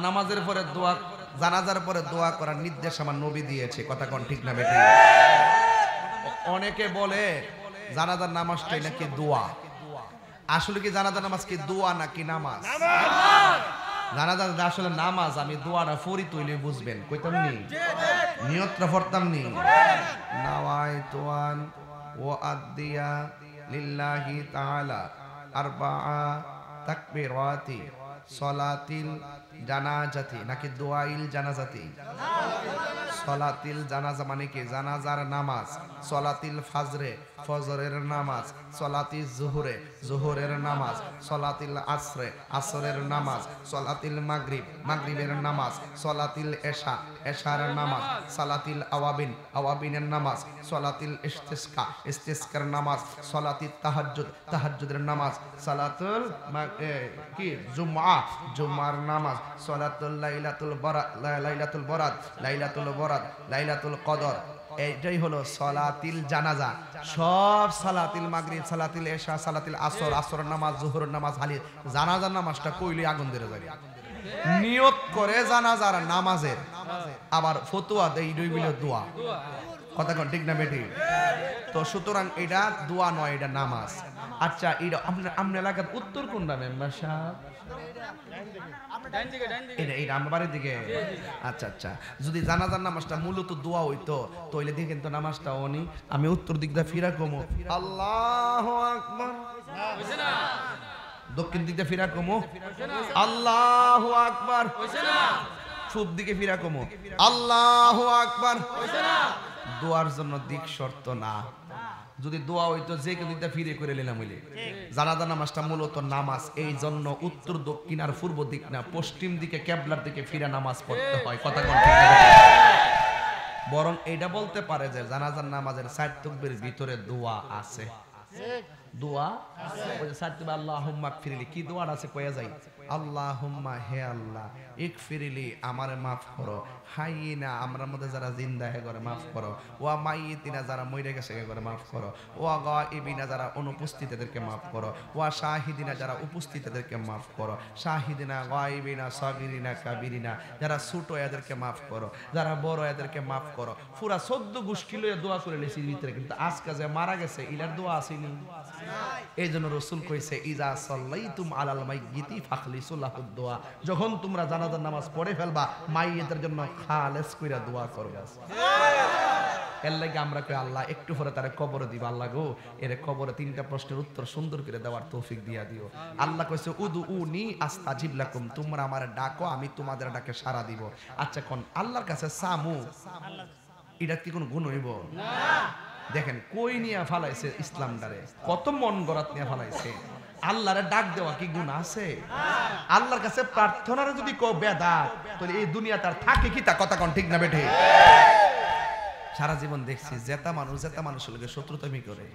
নামাজের পরে দোয়া, জানাজার পরে দোয়া করার নির্দেশ আমার নবী দিয়েছে, কথা কোন ঠিক না বেটি? অনেকে বলে জানাজার নামাজটাই নাকি দোয়া, আসলে কি জানাজার নামাজ কি দোয়া নাকি নামাজ? জানাজার আসলে নামাজ, আমি দোয়াটা ফরি তৈলে বুঝবেন, কইতাম নি নিয়তটা পড়তাম নি, নাওয়াইতুয়ান ওয়া আদিয়া লিল্লাহি তাআলা আরবাআ তাকবীরাতি সলাতিল জানাজাতি নাকি দোয়াইল জানাজাতি? সলাতিল জানাজা মানে কি? জানাজার নামাজ। সলাতিল ফাজরে, ফজরের নামাজ। সলাতিল জোহরে, জোহরের নামাজ। সলাতিল আসরে, আসরের নামাজ। সলাতিল মাগরিব, মাগরিবের নামাজ। সলাতিল এশা, এশার নামাজ। সলাতিল আওয়াবিন, আওয়াবিনের নামাজ। সলাতিল ইস্তিসকা, ইস্তিসকার নামাজ। সলাতিল তাহাজ্জুদ, তাহাজ্জুদের নামাজ। সলাতুল কি জুমআ, জুমার নামাজ। সলাতুল লাইলাতুল বরাত, লাইলাতুল বরাত, লাইলাতুল বরাত, লাইলাতুল কদর। এইটাই হলো সলাতিল জানাজা। সব সালাতিল মাগরিব, সালাতিল এশা, সালাতিল আসর, আসরের নামাজ, জোহরের নামাজ, হালি জানাজার নামাজটা কইলে আগুন ধরে যাবে। নিয়ত করে জানাজার নামাজের, আবার ফতোয়া দেই দুইগুলো দোয়া, কথা কোন ঠিক না বেটি? তো সুতরাং এটা দোয়া নয়, এটা নামাজ। আচ্ছা, এটা আপনার এলাকার উত্তর কোনটা মেম্বার সাহেব? এটা আমার বাড়ির দিকে। আচ্ছা আচ্ছা, যদি জানাজার নামাজটা মূলত দোয়া হইতো তাহলে দেখেন তো নামাজটা অনি, আমি উত্তর দিক দিয়ে ফিরা কমো আল্লাহু আকবার, দক্ষিণ দিক দিয়ে ফিরা কমো আল্লাহু আকবার, পূব দিকে ফিরা কমো আল্লাহু আকবার। দোয়ার জন্য দিক শর্ত না, যদি দোয়া হইতো যে কেউ দিকটা ফিরে করে নিলাম হইলে। জানাজা নামাজটা মূলত নামাজ, এই জন্য উত্তর দক্ষিণ আর পূর্ব দিক না, পশ্চিম দিকে কেবলার দিকে ফিরে নামাজ পড়তে হয়, কথা কোন ঠিক না? বরং এটা বলতে পারে যে জানাজার নামাজের ৪ তাকবীরের ভিতরে দোয়া আছে, দোয়া ওই যে ৪ তাকবীর আল্লাহুম্মা ইগফিরলি, কি দোয়া আছে কয়া যায়? আল্লাহুম্মা, হে আল্লাহ, ইগফিরলি, আমারে মাফ করো, হাইয়িনা, আমরার মধ্যে যারা জিন্দা হে করে মাফ করো, ওয়া মাইয়িতিনা, যারা মরে গেছে হে করে মাফ করো, ওয়া গায়িবিনা, যারা অনুপস্থিত এদেরকে মাফ করো, ওয়া শাহিদিনা, যারা উপস্থিত এদেরকে মাফ করো, শাহিদিনা, গায়িবিনা, সাগিরিনা, কাবিরিনা, যারা ছোট এদেরকে মাফ করো, যারা বড় এদেরকে মাফ করো। পুরা ১৪ গোষ্ঠী লইয়া দোয়া করে লেছি ভিতরে, কিন্তু আজকে যে মারা গেছে ইলার দোয়া আসেনি। এই জন্য রাসূল কইছে ইজা সাল্লাইতুম আলাল মাইয়িতি ফাখলিসু লাহুদ দোয়া, যখন তোমরা জানাজার নামাজ পড়ে ফেলবা মাইয়িতের জন্য খালেস কইরা দোয়া করবা। এর লাগে আমরা কই আল্লাহ একটু পরে তারে কবরে দিব, আল্লাহ গো এর কবরে 3টা প্রশ্নের উত্তর সুন্দর করে দেওয়ার তৌফিক দিয়া দিও। আল্লাহ কইছে উদুউনি আস্তাজিব লাকুম, তোমরা আমারে ডাকো আমি তোমাদের ডাকে সাড়া দিব। আচ্ছা কোন আল্লাহর কাছে সামু এটা কি কোন গুণ হইব না? দেখেন কই নিয়া ফালাইছে ইসলামটারে, কত মন গড়াত নিয়া ফালাইছে। আল্লাহরে ডাক দেওয়া কি গুণ আছে? আল্লাহর কাছে প্রার্থনার যদি কো বেদাত, তাহলে এই দুনিয়া তার থাকে কি তা কথা কোন ঠিক না বেঠে? সারা জীবন দেখছি জেতা মানুষের লগে শত্রুতামি করে,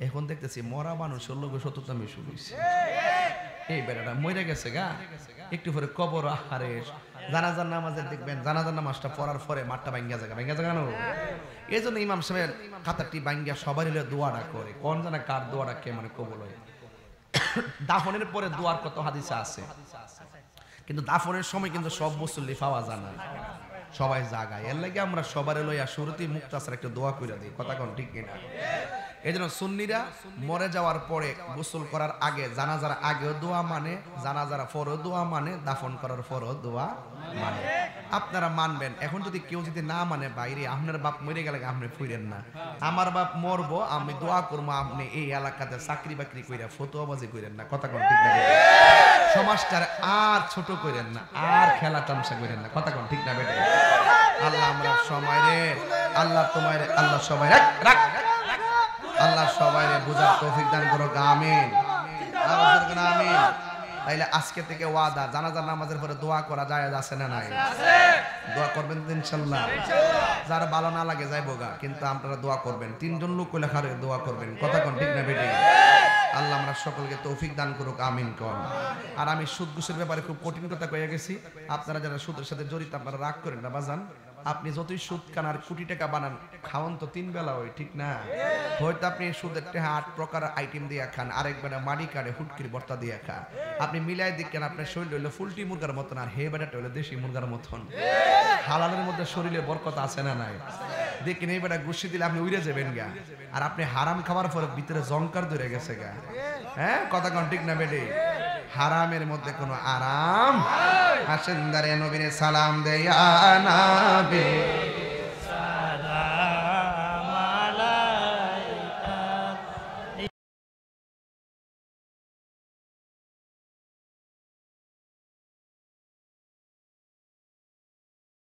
এখন দেখতেছি মরা মানুষের লগে শত্রুতামি শুরু হইছে। এই বেড়াটা মরে গেছে গা, একটু পরে কবর আহারে জানাজার নামাজের দেখবেন জানাজার নামাজটা পড়ার পরে মাঠটা ভাঙ্গা জায়গা না। এই জন্য ইমাম সাহেব কাতারটি ভাঙ্গা সবাই হলে দোয়াটা করে, কোন জানা কার দোয়াটা কে মানে কবল হয়। দাফনের পরে দোয়ার কত হাদিসে আছে, কিন্তু দাফনের সময় কিন্তু সব মুসল্লি পাওয়া যায় না, সবাই জাগায়। এর লাগে আমরা সবারে লইয়া শুরুতেই মুক্তাসার একটা দোয়া কইরা দিই, কথা কোন ঠিক কিনা? এই জন্য সুন্নিরা মরে যাওয়ার পরে গোসল করার আগে জানাজার আগেও দোয়া মানে, জানাজার পরেও দোয়া মানে, দাফন করার পরেও দোয়া মানে। আপনারা মানবেন। এখন যদি কেউ যদি না মানে, বাইরে আপনার বাপ মরে গেলে আপনি ফুইরেন না, আমার বাপ মরবো আমি দোয়া করবো, আপনি এই এলাকাতে চাকরি বাকরি কইরা ফতোয়াবাজি কইরেন না, কথা কোন ঠিক না? সমাজটার আর ছোট কইরেন না, আর খেলা তামসা কইরেন না, কথা কোন ঠিক না বেটা? আল্লাহ আমরা সময় রে, আল্লাহ তোমায় আল্লাহ সবাই রাখ, আল্লাহ সবাইরে বুঝার তৌফিক দান করো, আমিন আমিন। তাইলে আজকে থেকে ওয়াদা, জানাজার নামাজের পরে দোয়া করা যায় আছে না নাই? দোয়া করবেন ইনশাআল্লাহ। যারা ভালো না লাগে যাইবো গা, কিন্তু আপনারা দোয়া করবেন। 3জন লোক কইলে খারে দোয়া করবেন, কথা কোন ঠিক না বেটি? আল্লাহ আমরা সকলকে তৌফিক দান করুক, আমিন কোন। আর আমি সুদ ঘুষের ব্যাপারে খুব কঠিন কথা কয়ে গেছি, আপনারা যারা সুদের সাথে জড়িত আপনারা রাগ করেন না বাজান। আপনি যতই সুদ খান আর কোটি টাকা বানান, খাওয়ান তো 3 বেলা হয়, ঠিক না? হয়তো আপনি সুদের 8 প্রকার আইটেম দিয়ে খান, আরেক বেলা মাড়ি কাটে হুটকির ভর্তা দিয়ে খান, আপনি মিলাই দেখেন আপনার শরীর হইলো ফুলটি মুরগার মতন, আর হে বেটাটা হইলো দেশি মুরগার মতন। হালালের মধ্যে শরীরে বরকত আছে না নাই? দেখেন এই বেটা গুছি দিলে আপনি উড়ে যাবেন গা, আর আপনি হারাম খাওয়ার পরে ভিতরে জংকার ধরে গেছে গা। হ্যাঁ, কথা কোন ঠিক না বেটে? হারামের মধ্যে কোনো আরাম। আসেন দারে নবীরে সালাম দেয়া নবী।